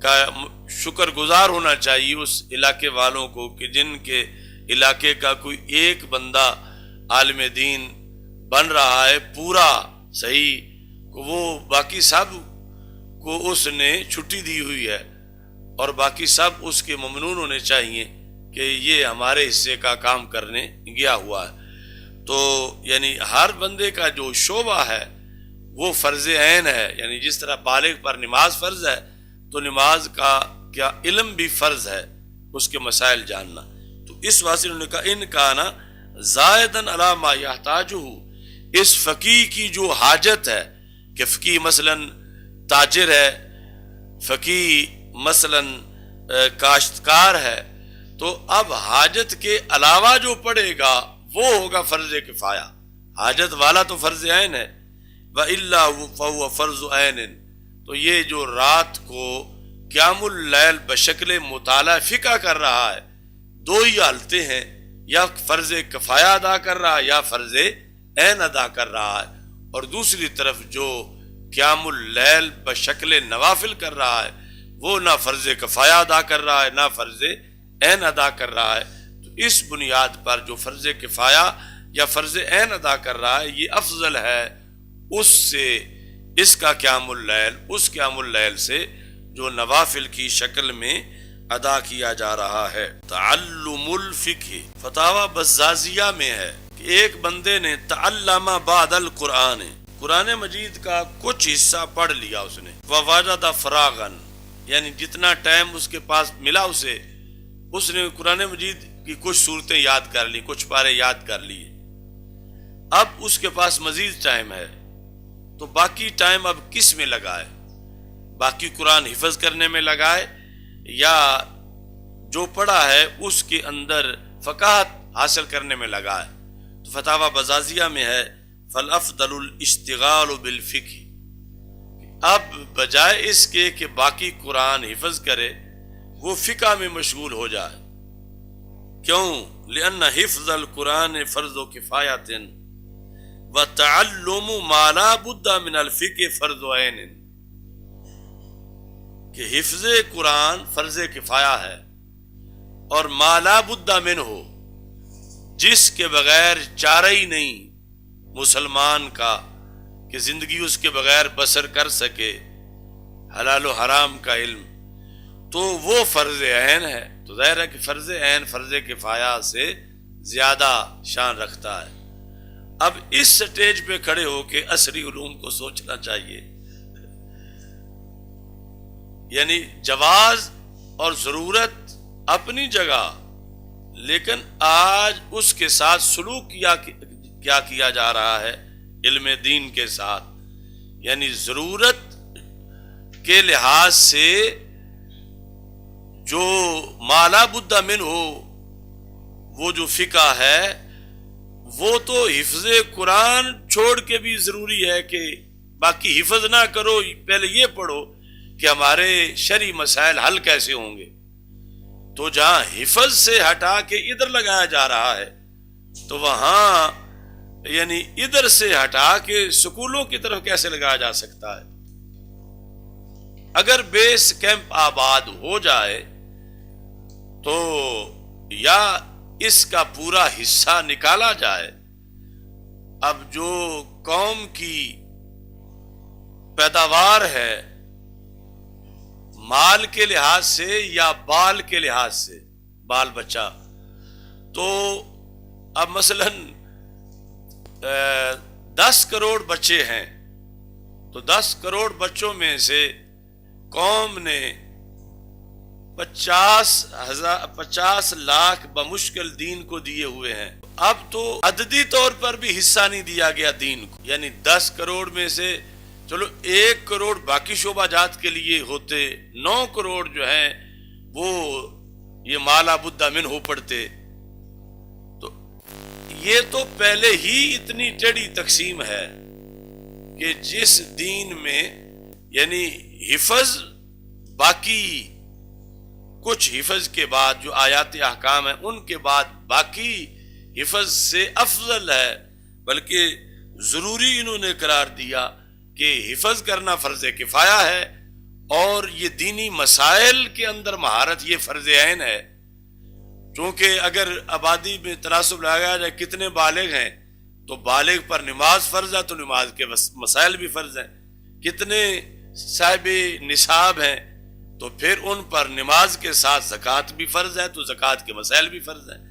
کا شکر گزار ہونا چاہیے اس علاقے والوں کو کہ جن کے علاقے کا کوئی ایک بندہ عالم دین بن رہا ہے پورا صحیح، وہ باقی سب کو اس نے چھٹی دی ہوئی ہے اور باقی سب اس کے ممنون ہونے چاہیے کہ یہ ہمارے حصے کا کام کرنے گیا ہوا ہے۔ تو یعنی ہر بندے کا جو شعبہ ہے وہ فرض عین ہے، یعنی جس طرح بالغ پر نماز فرض ہے تو نماز کا کیا علم بھی فرض ہے، اس کے مسائل جاننا۔ تو اس واسطے انہوں نے کہا ان کا نا زائدن علی ما یحتاجہ، اس فقیہ کی جو حاجت ہے کہ فقیہ مثلا تاجر ہے، فقیہ مثلا کاشتکار ہے، تو اب حاجت کے علاوہ جو پڑھے گا وہ ہوگا فرض کفایہ. حاجت والا تو فرض عین ہے. وَإِلَّا فَهُوَ فَرْضُ عَيْنٍ. تو یہ جو رات کو قیام اللیل بشکل مطالعہ فقہ کر رہا ہے، دو ہی حالتیں ہیں، یا فرض کفایہ ادا کر رہا ہے یا فرض عین ادا کر رہا ہے. اور دوسری طرف جو قیام اللیل بشکل نوافل کر رہا ہے وہ نہ فرض کفایہ ادا کر رہا ہے نہ فرض عین ادا کر رہا ہے. تو اس بنیاد پر جو فرض کفایہ یا فرض عین ادا کر رہا ہے یہ افضل ہے اس سے، اس کا قیام اللیل اس قیام اللیل سے جو نوافل کی شکل میں ادا کیا جا رہا ہے. تعلم الفقہ فتاوی بزازیہ میں ہے کہ ایک بندے نے تعلم بعد القرآن، قرآن مجید کا کچھ حصہ پڑھ لیا اس نے، ووجد فراغا، یعنی جتنا ٹائم اس کے پاس ملا اسے، اس نے قرآن مجید کی کچھ صورتیں یاد کر لی، کچھ پارے یاد کر لیے. اب اس کے پاس مزید ٹائم ہے تو باقی ٹائم اب کس میں لگائے؟ باقی قرآن حفظ کرنے میں لگائے یا جو پڑھا ہے اس کے اندر فقاہت حاصل کرنے میں لگائے؟ تو فتاوی بزازیہ میں ہے فالافضل الاشتغال بالفقہ، اب بجائے اس کے کہ باقی قرآن حفظ کرے وہ فقہ میں مشغول ہو جائے. کیوں؟ لأن حفظ القرآن فرض کفایۃ وتعلم ما لا بد من الفقہ فرض عین، کہ حفظ قرآن فرض کفایہ ہے اور ما لا بد منہ، جس کے بغیر چارہ ہی نہیں مسلمان کا کہ زندگی اس کے بغیر بسر کر سکے، حلال و حرام کا علم، تو وہ فرض عین ہے. تو ظاہر ہے کہ فرض عین فرض کفایہ سے زیادہ شان رکھتا ہے. اب اس سٹیج پہ کھڑے ہو کے عصری علوم کو سوچنا چاہیے، یعنی جواز اور ضرورت اپنی جگہ، لیکن آج اس کے ساتھ سلوک کیا کیا جا رہا ہے علم دین کے ساتھ. یعنی ضرورت کے لحاظ سے جو ما لا بد منہ ہو، وہ جو فقہ ہے وہ تو حفظ قرآن چھوڑ کے بھی ضروری ہے کہ باقی حفظ نہ کرو، پہلے یہ پڑھو کہ ہمارے شرعی مسائل حل کیسے ہوں گے. تو جہاں حفظ سے ہٹا کے ادھر لگایا جا رہا ہے تو وہاں یعنی ادھر سے ہٹا کے سکولوں کی طرف کیسے لگایا جا سکتا ہے؟ اگر بیس کیمپ آباد ہو جائے تو یا اس کا پورا حصہ نکالا جائے. اب جو قوم کی پیداوار ہے مال کے لحاظ سے یا بال کے لحاظ سے، بال بچہ، تو اب مثلا 10 کروڑ بچے ہیں تو 10 کروڑ بچوں میں سے قوم نے 50 لاکھ بمشکل دین کو دیے ہوئے ہیں. اب تو عددی طور پر بھی حصہ نہیں دیا گیا دین کو، یعنی 10 کروڑ میں سے چلو 1 کروڑ باقی شعبہ جات کے لیے ہوتے، 9 کروڑ جو ہیں وہ یہ ما لا بد منہ پڑھتے. تو یہ تو پہلے ہی اتنی ٹیڑھی تقسیم ہے کہ جس دین میں یعنی حفظ، باقی کچھ حفظ کے بعد جو آیات احکام ہیں ان کے بعد باقی حفظ سے افضل ہے، بلکہ ضروری انہوں نے قرار دیا کہ حفظ کرنا فرض کفایہ ہے اور یہ دینی مسائل کے اندر مہارت یہ فرض عین ہے. چونکہ اگر آبادی میں تناسب لگایا جائے کتنے بالغ ہیں تو بالغ پر نماز فرض ہے تو نماز کے مسائل بھی فرض ہیں، کتنے صاحب نصاب ہیں تو پھر ان پر نماز کے ساتھ زکوٰۃ بھی فرض ہے تو زکوٰۃ کے مسائل بھی فرض ہیں،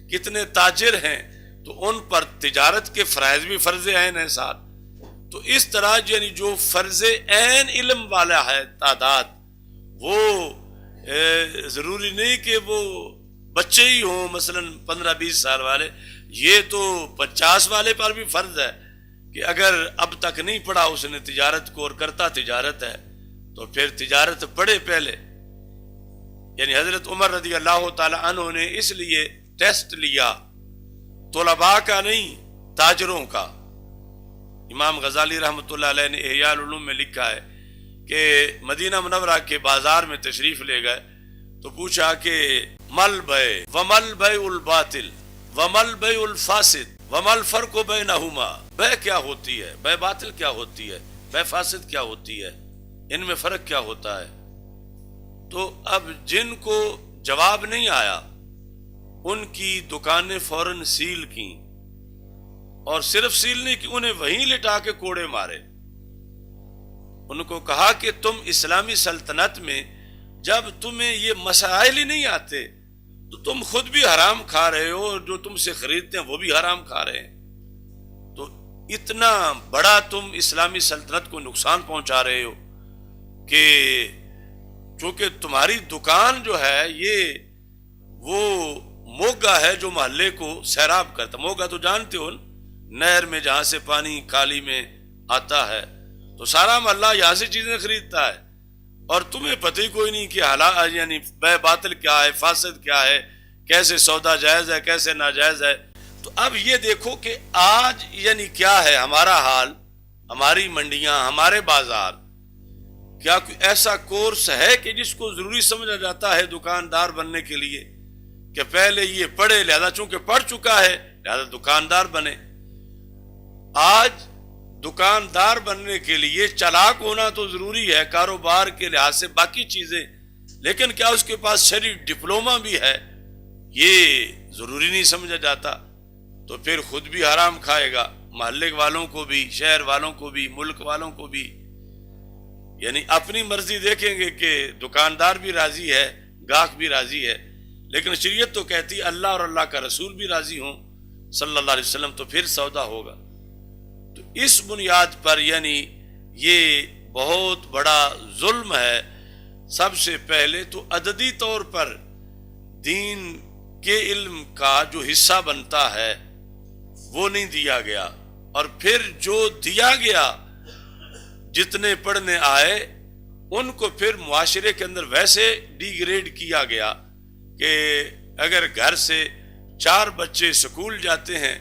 کتنے تاجر ہیں تو ان پر تجارت کے فرائض بھی فرض عین ہیں ساتھ. تو اس طرح یعنی جو فرض عین علم والا ہے تعداد، وہ ضروری نہیں کہ وہ بچے ہی ہوں مثلا 15-20 سال والے، یہ تو 50 والے پر بھی فرض ہے کہ اگر اب تک نہیں پڑھا اس نے تجارت کو اور کرتا تجارت ہے تو پھر تجارت پڑھے پہلے. یعنی حضرت عمر رضی اللہ تعالی عنہ نے اس لیے ٹیسٹ لیا طلباء کا نہیں، تاجروں کا۔ امام غزالی رحمۃ اللہ علیہ نے احیاء العلوم میں لکھا ہے کہ مدینہ منورہ کے بازار میں تشریف لے گئے تو پوچھا کہ مل بیع ومل بیع الباطل ومل بیع الفاسد ومل فرق بینہما، بیع کیا ہوتی ہے، بیع باطل کیا ہوتی ہے، بیع فاسد کیا ہوتی ہے، ان میں فرق کیا ہوتا ہے؟ تو اب جن کو جواب نہیں آیا ان کی دکانیں فوراً سیل کیں، اور صرف سیل نہیں کی، انہیں وہیں لٹا کے کوڑے مارے۔ ان کو کہا کہ تم اسلامی سلطنت میں جب تمہیں یہ مسائل ہی نہیں آتے تو تم خود بھی حرام کھا رہے ہو، اور جو تم سے خریدتے ہیں وہ بھی حرام کھا رہے ہیں، تو اتنا بڑا تم اسلامی سلطنت کو نقصان پہنچا رہے ہو کہ چونکہ تمہاری دکان جو ہے یہ وہ موگا ہے جو محلے کو سیراب کرتا۔ موگا تو جانتے ہو، نہر میں جہاں سے پانی کالی میں آتا ہے، تو سارا محلہ یہاں سے چیزیں خریدتا ہے، اور تمہیں پتہ ہی کوئی نہیں کہ حلال یعنی بیع باطل کیا ہے، فاسد کیا ہے، کیسے سودا جائز ہے، کیسے ناجائز ہے۔ تو اب یہ دیکھو کہ آج یعنی کیا ہے ہمارا حال، ہماری منڈیاں، ہمارے بازار، کیا کوئی ایسا کورس ہے کہ جس کو ضروری سمجھا جاتا ہے دکاندار بننے کے لیے کہ پہلے یہ پڑھے، لہذا چونکہ پڑھ چکا ہے لہذا دکاندار بنے؟ آج دکاندار بننے کے لیے چالاک ہونا تو ضروری ہے کاروبار کے لحاظ سے، باقی چیزیں، لیکن کیا اس کے پاس شرعی ڈپلومہ بھی ہے، یہ ضروری نہیں سمجھا جاتا۔ تو پھر خود بھی حرام کھائے گا، محلے والوں کو بھی، شہر والوں کو بھی، ملک والوں کو بھی، یعنی اپنی مرضی دیکھیں گے کہ دکاندار بھی راضی ہے، گاہک بھی راضی ہے، لیکن شریعت تو کہتی ہے اللہ اور اللہ کا رسول بھی راضی ہوں صلی اللہ علیہ وسلم، تو پھر سودا ہوگا۔ تو اس بنیاد پر یعنی یہ بہت بڑا ظلم ہے۔ سب سے پہلے تو عددی طور پر دین کے علم کا جو حصہ بنتا ہے وہ نہیں دیا گیا، اور پھر جو دیا گیا جتنے پڑھنے آئے ان کو پھر معاشرے کے اندر ویسے ڈی گریڈ کیا گیا کہ اگر گھر سے 4 بچے سکول جاتے ہیں،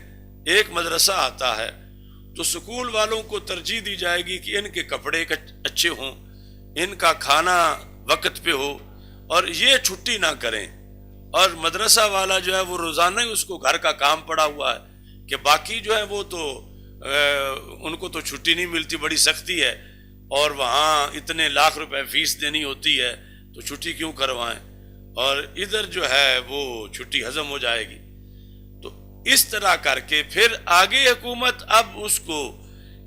ایک مدرسہ آتا ہے، تو سکول والوں کو ترجیح دی جائے گی کہ ان کے کپڑے اچھے ہوں، ان کا کھانا وقت پہ ہو، اور یہ چھٹی نہ کریں، اور مدرسہ والا جو ہے وہ روزانہ ہی اس کو گھر کا کام پڑا ہوا ہے کہ باقی جو ہے وہ تو ان کو تو چھٹی نہیں ملتی، بڑی سختی ہے، اور وہاں اتنے لاکھ روپے فیس دینی ہوتی ہے تو چھٹی کیوں کروائیں، اور ادھر جو ہے وہ چھٹی ہضم ہو جائے گی۔ تو اس طرح کر کے پھر آگے حکومت اب اس کو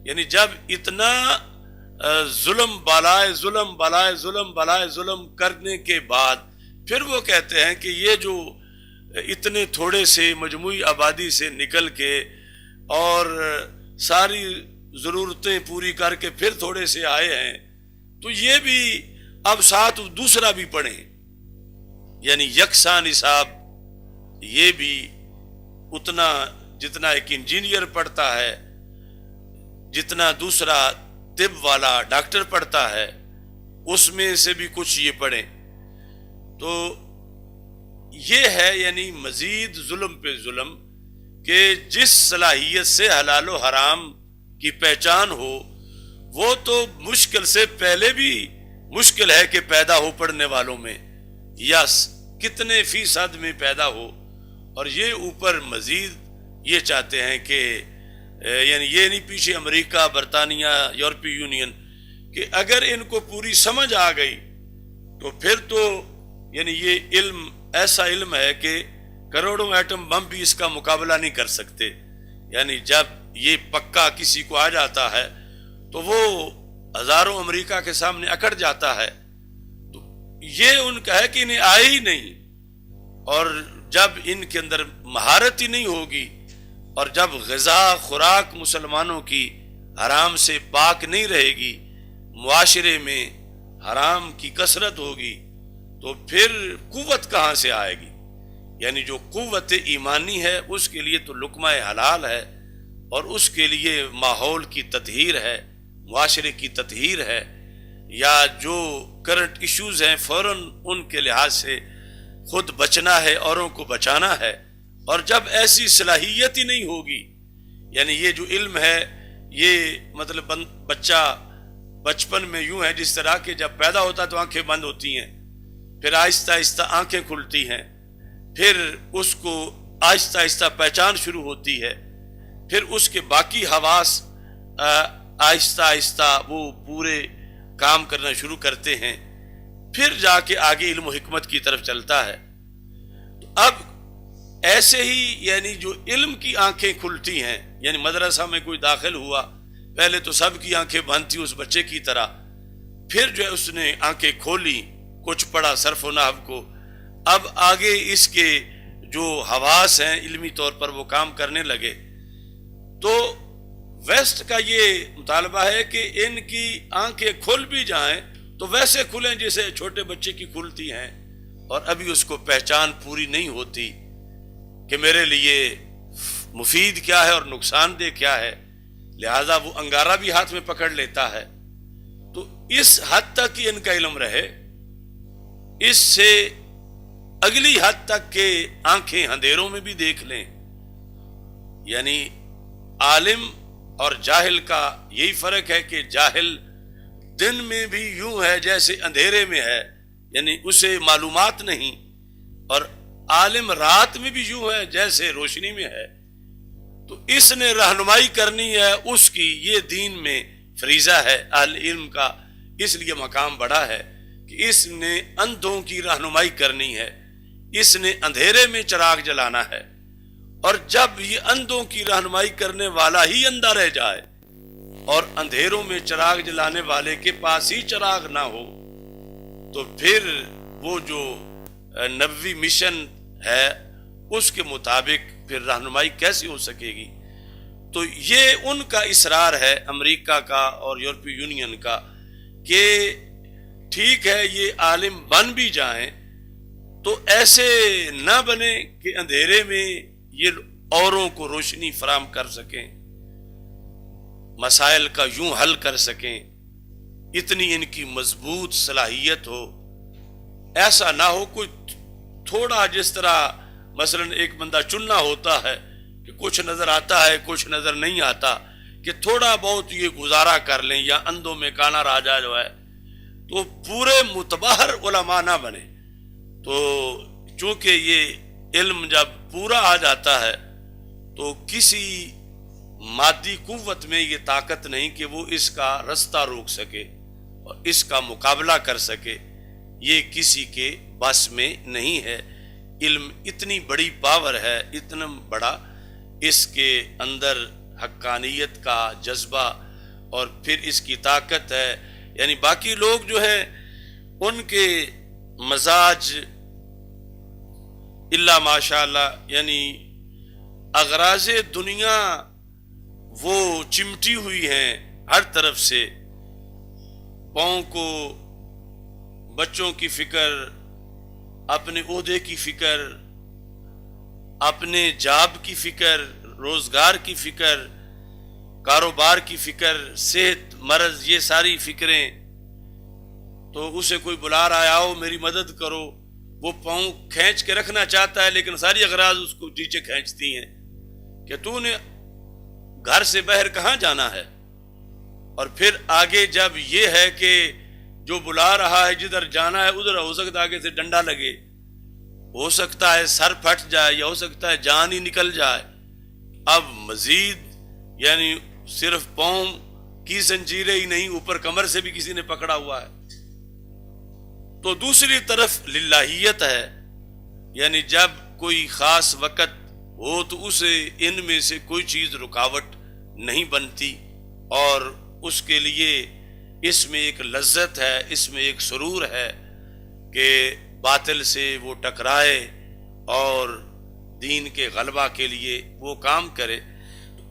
یعنی جب اتنا ظلم بالائے ظلم بالائے ظلم بالائے ظلم کرنے کے بعد پھر وہ کہتے ہیں کہ یہ جو اتنے تھوڑے سے مجموعی آبادی سے نکل کے اور ساری ضرورتیں پوری کر کے پھر تھوڑے سے آئے ہیں، تو یہ بھی اب ساتھ دوسرا بھی پڑھیں، یعنی یکساں نصاب، یہ بھی اتنا جتنا ایک انجینئر پڑھتا ہے، جتنا دوسرا طب والا ڈاکٹر پڑھتا ہے، اس میں سے بھی کچھ یہ پڑھیں۔ تو یہ ہے یعنی مزید ظلم پہ ظلم کہ جس صلاحیت سے حلال و حرام کی پہچان ہو وہ تو مشکل سے پہلے بھی مشکل ہے کہ پیدا ہو پڑھنے والوں میں، یا کتنے فیصد میں پیدا ہو، اور یہ اوپر مزید یہ چاہتے ہیں کہ یعنی یہ نہیں پیچھے امریکہ، برطانیہ، یورپی یونین، کہ اگر ان کو پوری سمجھ آ گئی تو پھر تو یعنی یہ علم ایسا علم ہے کہ کروڑوں ایٹم بم بھی اس کا مقابلہ نہیں کر سکتے، یعنی جب یہ پکا کسی کو آ جاتا ہے تو وہ ہزاروں امریکہ کے سامنے اکڑ جاتا ہے۔ تو یہ ان کا ہے کہ انہیں آئے ہی نہیں، اور جب ان کے اندر مہارت ہی نہیں ہوگی، اور جب غذا خوراک مسلمانوں کی حرام سے پاک نہیں رہے گی، معاشرے میں حرام کی کثرت ہوگی، تو پھر قوت کہاں سے آئے گی؟ یعنی جو قوت ایمانی ہے اس کے لیے تو لقمہ حلال ہے، اور اس کے لیے ماحول کی تطہیر ہے، معاشرے کی تطہیر ہے، یا جو کرنٹ ایشوز ہیں فوراً ان کے لحاظ سے خود بچنا ہے، اوروں کو بچانا ہے، اور جب ایسی صلاحیت ہی نہیں ہوگی، یعنی یہ جو علم ہے یہ مطلب بچہ بچپن میں یوں ہے جس طرح کہ جب پیدا ہوتا تو آنکھیں بند ہوتی ہیں، پھر آہستہ آہستہ آنکھیں کھلتی ہیں، پھر اس کو آہستہ آہستہ پہچان شروع ہوتی ہے، پھر اس کے باقی حواس آہستہ آہستہ وہ پورے کام کرنا شروع کرتے ہیں، پھر جا کے آگے علم و حکمت کی طرف چلتا ہے۔ تو اب ایسے ہی یعنی جو علم کی آنکھیں کھلتی ہیں، یعنی مدرسہ میں کوئی داخل ہوا، پہلے تو سب کی آنکھیں بند تھی اس بچے کی طرح، پھر جو ہے اس نے آنکھیں کھولی، کچھ پڑھا صرف و نحو کو، اب آگے اس کے جو حواس ہیں علمی طور پر وہ کام کرنے لگے۔ تو ویسٹ کا یہ مطالبہ ہے کہ ان کی آنکھیں کھل بھی جائیں تو ویسے کھلیں جیسے چھوٹے بچے کی کھلتی ہیں، اور ابھی اس کو پہچان پوری نہیں ہوتی کہ میرے لیے مفید کیا ہے اور نقصان دہ کیا ہے، لہذا وہ انگارہ بھی ہاتھ میں پکڑ لیتا ہے۔ تو اس حد تک ہی ان کا علم رہے، اس سے اگلی حد تک کہ آنکھیں اندھیروں میں بھی دیکھ لیں۔ یعنی عالم اور جاہل کا یہی فرق ہے کہ جاہل دن میں بھی یوں ہے جیسے اندھیرے میں ہے، یعنی اسے معلومات نہیں، اور عالم رات میں بھی یوں ہے جیسے روشنی میں ہے۔ تو اس نے رہنمائی کرنی ہے اس کی، یہ دین میں فریضہ ہے اہل علم کا، اس لیے مقام بڑا ہے کہ اس نے اندھوں کی رہنمائی کرنی ہے، اس نے اندھیرے میں چراغ جلانا ہے۔ اور جب یہ اندھوں کی رہنمائی کرنے والا ہی اندھا رہ جائے اور اندھیروں میں چراغ جلانے والے کے پاس ہی چراغ نہ ہو، تو پھر وہ جو نبوی مشن ہے اس کے مطابق پھر رہنمائی کیسی ہو سکے گی؟ تو یہ ان کا اصرار ہے امریکہ کا اور یورپی یونین کا کہ ٹھیک ہے یہ عالم بن بھی جائیں تو ایسے نہ بنے کہ اندھیرے میں یہ اوروں کو روشنی فراہم کر سکیں، مسائل کا یوں حل کر سکیں، اتنی ان کی مضبوط صلاحیت ہو۔ ایسا نہ ہو کوئی تھوڑا، جس طرح مثلا ایک بندہ چننا ہوتا ہے کہ کچھ نظر آتا ہے کچھ نظر نہیں آتا، کہ تھوڑا بہت یہ گزارا کر لیں، یا اندھوں میں کانا راجا جو ہے، تو پورے متباہر علماء نہ بنے۔ تو چونکہ یہ علم جب پورا آ جاتا ہے تو کسی مادی قوت میں یہ طاقت نہیں کہ وہ اس کا رستہ روک سکے اور اس کا مقابلہ کر سکے، یہ کسی کے بس میں نہیں ہے۔ علم اتنی بڑی پاور ہے، اتنا بڑا اس کے اندر حقانیت کا جذبہ اور پھر اس کی طاقت ہے۔ یعنی باقی لوگ جو ہیں ان کے مزاج الا ماشاء اللہ، یعنی اغراض دنیا وہ چمٹی ہوئی ہیں ہر طرف سے، پاؤں کو بچوں کی فکر، اپنے عہدے کی فکر، اپنے جاب کی فکر، روزگار کی فکر، کاروبار کی فکر، صحت مرض، یہ ساری فکریں۔ تو اسے کوئی بلا رہا ہے آؤ میری مدد کرو، وہ پاؤں کھینچ کے رکھنا چاہتا ہے لیکن ساری اغراض اس کو نیچے کھینچتی ہیں کہ تو نے گھر سے باہر کہاں جانا ہے۔ اور پھر آگے جب یہ ہے کہ جو بلا رہا ہے جدھر جانا ہے ادھر ہو سکتا ہے آگے سے ڈنڈا لگے، ہو سکتا ہے سر پھٹ جائے، یا ہو سکتا ہے جان ہی نکل جائے۔ اب مزید یعنی صرف پاؤں کی زنجیریں ہی نہیں، اوپر کمر سے بھی کسی نے پکڑا ہوا ہے۔ تو دوسری طرف للہیت ہے، یعنی جب کوئی خاص وقت ہو تو اسے ان میں سے کوئی چیز رکاوٹ نہیں بنتی، اور اس کے لیے اس میں ایک لذت ہے، اس میں ایک سرور ہے کہ باطل سے وہ ٹکرائے اور دین کے غلبہ کے لیے وہ کام کرے۔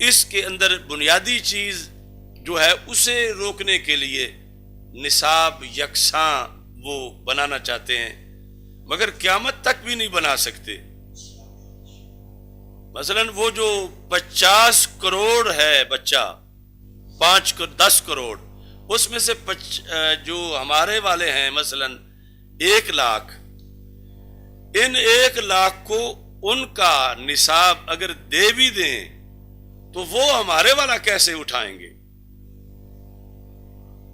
اس کے اندر بنیادی چیز جو ہے اسے روکنے کے لیے نصاب یکساں وہ بنانا چاہتے ہیں، مگر قیامت تک بھی نہیں بنا سکتے۔ مثلا وہ جو 50 کروڑ ہے بچہ، 10 کروڑ، اس میں سے جو ہمارے والے ہیں مثلا 1 لاکھ، ان 1 لاکھ کو ان کا نصاب اگر دے بھی دیں تو وہ ہمارے والا کیسے اٹھائیں گے؟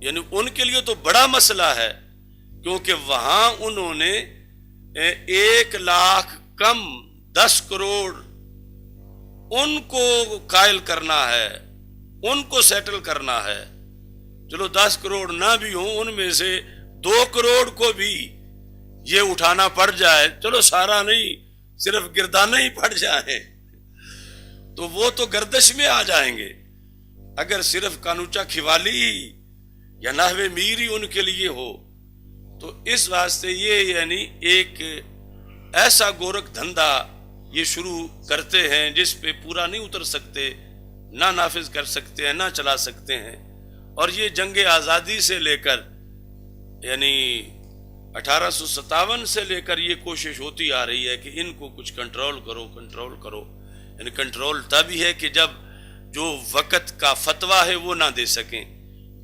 یعنی ان کے لیے تو بڑا مسئلہ ہے، کیونکہ وہاں انہوں نے 1,00,000 کم 10 کروڑ ان کو قائل کرنا ہے، ان کو سیٹل کرنا ہے۔ چلو 10 کروڑ نہ بھی ہوں، ان میں سے 2 کروڑ کو بھی یہ اٹھانا پڑ جائے، چلو سارا نہیں، صرف گردانہ ہی پڑ جائے تو وہ تو گردش میں آ جائیں گے۔ اگر صرف کانوچا کھوالی یا نحوے میری ان کے لیے ہو تو اس واسطے یہ یعنی ایک ایسا گورکھ دھندا یہ شروع کرتے ہیں جس پہ پورا نہیں اتر سکتے، نہ نافذ کر سکتے ہیں، نہ چلا سکتے ہیں۔ اور یہ جنگ آزادی سے لے کر یعنی 1857 سے لے کر یہ کوشش ہوتی آ رہی ہے کہ ان کو کچھ کنٹرول کرو۔ یعنی کنٹرول تب ہی ہے کہ جب جو وقت کا فتویٰ ہے وہ نہ دے سکیں،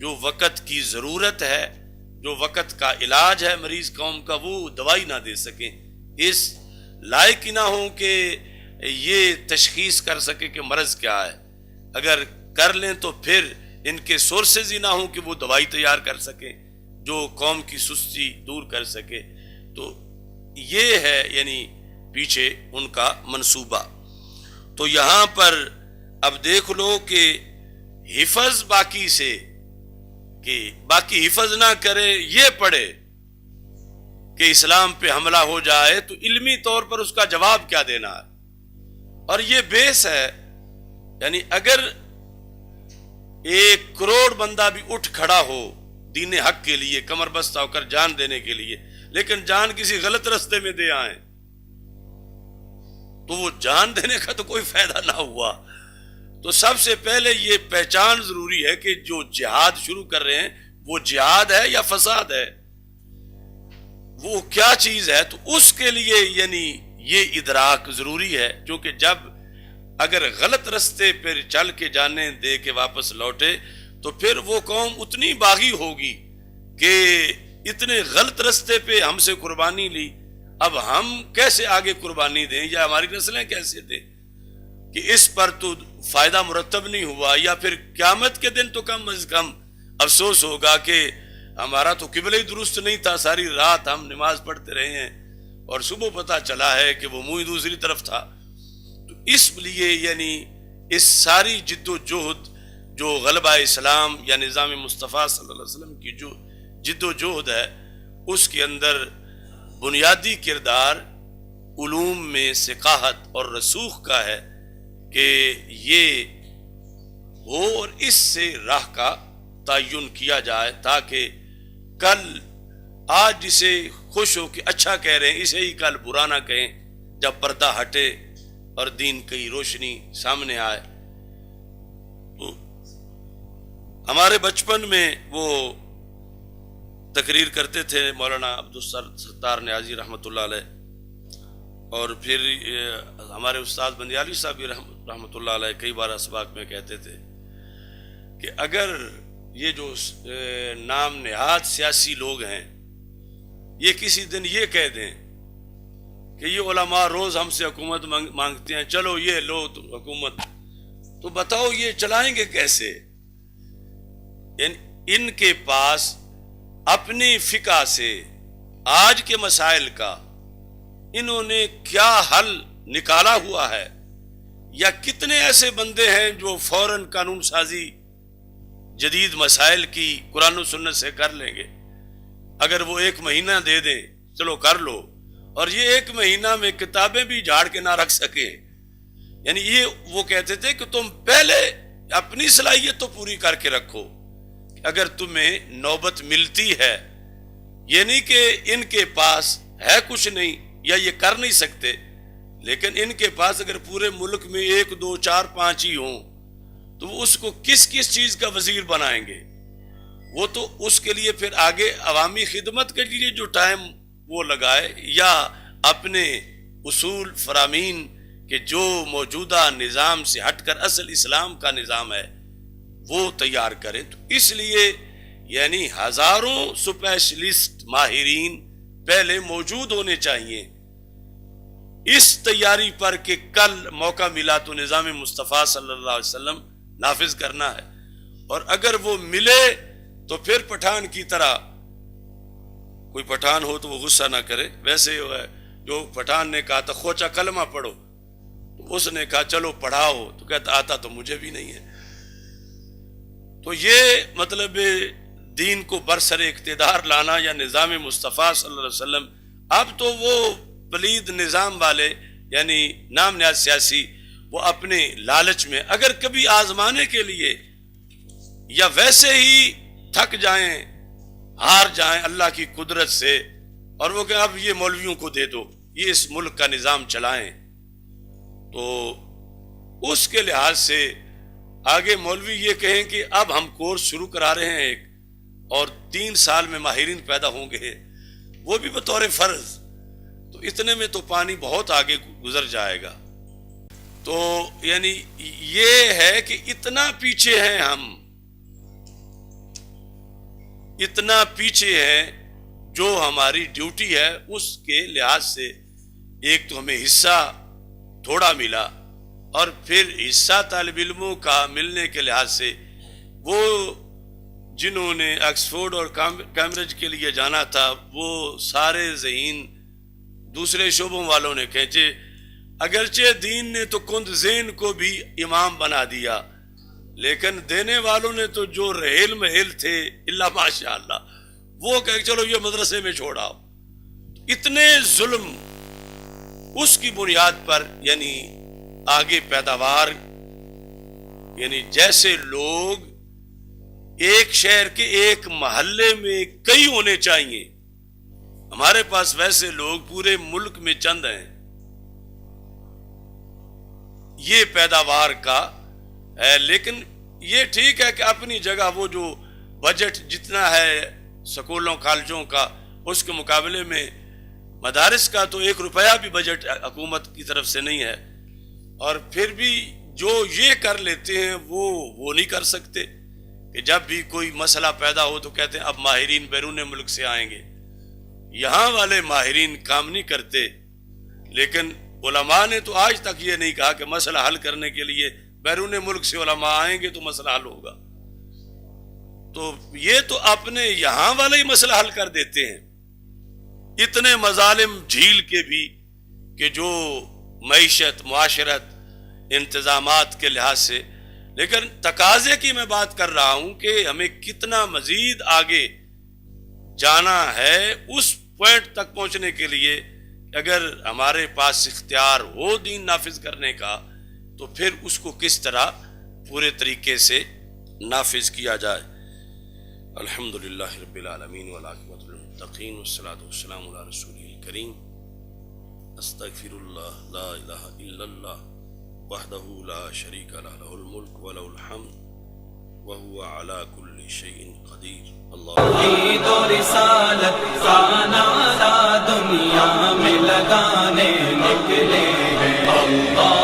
جو وقت کی ضرورت ہے، جو وقت کا علاج ہے مریض قوم کا، وہ دوائی نہ دے سکیں، اس لائق ہی نہ ہوں کہ یہ تشخیص کر سکے کہ مرض کیا ہے۔ اگر کر لیں تو پھر ان کے سورسز ہی نہ ہوں کہ وہ دوائی تیار کر سکیں جو قوم کی سستی دور کر سکے۔ تو یہ ہے یعنی پیچھے ان کا منصوبہ۔ تو یہاں پر اب دیکھ لو کہ حفظ باقی سے، کہ باقی حفظ نہ کرے، یہ پڑھے کہ اسلام پہ حملہ ہو جائے تو علمی طور پر اس کا جواب کیا دینا ہے۔ اور یہ بیس ہے، یعنی اگر 1 کروڑ بندہ بھی اٹھ کھڑا ہو دین حق کے لیے کمر بستہ ہو کر جان دینے کے لیے، لیکن جان کسی غلط رستے میں دے آئیں تو وہ جان دینے کا تو کوئی فائدہ نہ ہوا۔ تو سب سے پہلے یہ پہچان ضروری ہے کہ جو جہاد شروع کر رہے ہیں وہ جہاد ہے یا فساد ہے، وہ کیا چیز ہے۔ تو اس کے لیے یعنی یہ ادراک ضروری ہے، کیونکہ جب اگر غلط رستے پر چل کے جانے دے کے واپس لوٹے تو پھر وہ قوم اتنی باغی ہوگی کہ اتنے غلط رستے پہ ہم سے قربانی لی، اب ہم کیسے آگے قربانی دیں یا ہماری نسلیں کیسے دیں، کہ اس پر تو فائدہ مرتب نہیں ہوا، یا پھر قیامت کے دن تو کم از کم افسوس ہوگا کہ ہمارا تو قبلہ ہی درست نہیں تھا، ساری رات ہم نماز پڑھتے رہے ہیں اور صبح پتہ چلا ہے کہ وہ منہ دوسری طرف تھا۔ تو اس لیے یعنی اس ساری جد و جہد جو غلبہ اسلام یا نظام مصطفیٰ صلی اللہ علیہ وسلم کی جو جد و جہد ہے، اس کے اندر بنیادی کردار علوم میں ثقافت اور رسوخ کا ہے کہ یہ ہو اور اس سے راہ کا تعین کیا جائے، تاکہ کل آج جسے خوش ہو کہ اچھا کہہ رہے ہیں اسے ہی کل برا نہ کہیں جب پردہ ہٹے اور دین کی روشنی سامنے آئے۔ تو ہمارے بچپن میں وہ تقریر کرتے تھے مولانا عبدالستار نیازی رحمۃ اللہ علیہ، اور پھر ہمارے استاد بندیالی صاحب بھی رحمۃ اللہ علیہ کئی بار اسباق میں کہتے تھے کہ اگر یہ جو نام نہاد سیاسی لوگ ہیں یہ کسی دن یہ کہہ دیں کہ یہ علماء روز ہم سے حکومت مانگتے ہیں، چلو یہ لو حکومت، تو بتاؤ یہ چلائیں گے کیسے؟ ان کے پاس اپنی فقہ سے آج کے مسائل کا انہوں نے کیا حل نکالا ہوا ہے، یا کتنے ایسے بندے ہیں جو فوراً قانون سازی جدید مسائل کی قرآن و سنت سے کر لیں گے۔ اگر وہ 1 مہینہ دے دیں چلو کر لو، اور یہ 1 مہینہ میں کتابیں بھی جھاڑ کے نہ رکھ سکے، یعنی یہ وہ کہتے تھے کہ تم پہلے اپنی صلاحیت تو پوری کر کے رکھو، اگر تمہیں نوبت ملتی ہے، یہ نہیں کہ ان کے پاس ہے کچھ نہیں یا یہ کر نہیں سکتے، لیکن ان کے پاس اگر پورے ملک میں 1 2 4 5 ہی ہوں تو وہ اس کو کس چیز کا وزیر بنائیں گے؟ وہ تو اس کے لیے پھر آگے عوامی خدمت کے لیے جو ٹائم وہ لگائے، یا اپنے اصول فرامین کہ جو موجودہ نظام سے ہٹ کر اصل اسلام کا نظام ہے وہ تیار کریں۔ تو اس لیے یعنی ہزاروں سپیشلسٹ ماہرین پہلے موجود ہونے چاہیے اس تیاری پر کہ کل موقع ملا تو نظام مصطفیٰ صلی اللہ علیہ وسلم نافذ کرنا ہے، اور اگر وہ ملے تو پھر پٹھان کی طرح، کوئی پٹھان ہو تو وہ غصہ نہ کرے، ویسے جو پٹھان نے کہا تھا خوچا کلمہ پڑھو، تو اس نے کہا چلو پڑھاؤ، تو کہتا آتا تو مجھے بھی نہیں ہے۔ تو یہ مطلب دین کو برسر اقتدار لانا یا نظام مصطفیٰ صلی اللہ علیہ وسلم۔ اب تو وہ پلید نظام والے یعنی نام نہاد سیاسی، وہ اپنے لالچ میں اگر کبھی آزمانے کے لیے یا ویسے ہی تھک جائیں، ہار جائیں اللہ کی قدرت سے، اور وہ کہ اب یہ مولویوں کو دے دو، یہ اس ملک کا نظام چلائیں، تو اس کے لحاظ سے آگے مولوی یہ کہیں کہ اب ہم کورس شروع کرا رہے ہیں ایک، اور 3 سال میں ماہرین پیدا ہوں گے، وہ بھی بطور فرض، تو اتنے میں تو پانی بہت آگے گزر جائے گا۔ تو یعنی یہ ہے کہ اتنا پیچھے ہیں ہم، اتنا پیچھے ہیں، جو ہماری ڈیوٹی ہے اس کے لحاظ سے ایک تو ہمیں حصہ تھوڑا ملا، اور پھر حصہ طالب علموں کا ملنے کے لحاظ سے وہ جنہوں نے آکسفورڈ اور کیمبرج کے لیے جانا تھا وہ سارے ذہین دوسرے شعبوں والوں نے کھینچے، اگرچہ دین نے تو کند ذہن کو بھی امام بنا دیا، لیکن دینے والوں نے تو جو رحیل محل تھے اللہ ماشاء اللہ وہ کہ چلو یہ مدرسے میں چھوڑاؤ۔ اتنے ظلم، اس کی بنیاد پر یعنی آگے پیداوار، یعنی جیسے لوگ ایک شہر کے ایک محلے میں کئی ہونے چاہیے، ہمارے پاس ویسے لوگ پورے ملک میں چند ہیں، یہ پیداوار کا ہے۔ لیکن یہ ٹھیک ہے کہ اپنی جگہ وہ جو بجٹ جتنا ہے سکولوں کالجوں کا، اس کے مقابلے میں مدارس کا تو 1 روپیہ بھی بجٹ حکومت کی طرف سے نہیں ہے، اور پھر بھی جو یہ کر لیتے ہیں وہ نہیں کر سکتے کہ جب بھی کوئی مسئلہ پیدا ہو تو کہتے ہیں اب ماہرین بیرون ملک سے آئیں گے۔ یہاں والے ماہرین کام نہیں کرتے، لیکن علماء نے تو آج تک یہ نہیں کہا کہ مسئلہ حل کرنے کے لیے بیرون ملک سے علماء آئیں گے تو مسئلہ حل ہوگا، تو یہ تو اپنے یہاں والے ہی مسئلہ حل کر دیتے ہیں، اتنے مظالم جھیل کے بھی کہ جو معیشت، معاشرت، انتظامات کے لحاظ سے۔ لیکن تقاضے کی میں بات کر رہا ہوں کہ ہمیں کتنا مزید آگے جانا ہے اس پوائنٹ تک پہنچنے کے لیے، اگر ہمارے پاس اختیار ہو دین نافذ کرنے کا تو پھر اس کو کس طرح پورے طریقے سے نافذ کیا جائے۔ الحمدللہ رب العالمین والعاقبۃ للمتقین والصلاۃ والسلام علی رسولہ الکریم۔ استغفر اللہ لا الہ الا اللہ وحدہ لا شریک لہ، لہ الملک ولہ الحمد وہو علی کل شیء قدیر۔ توحید و رسالت کا نعرہ دنیا میں لگانے نکلے ہیں، اللہ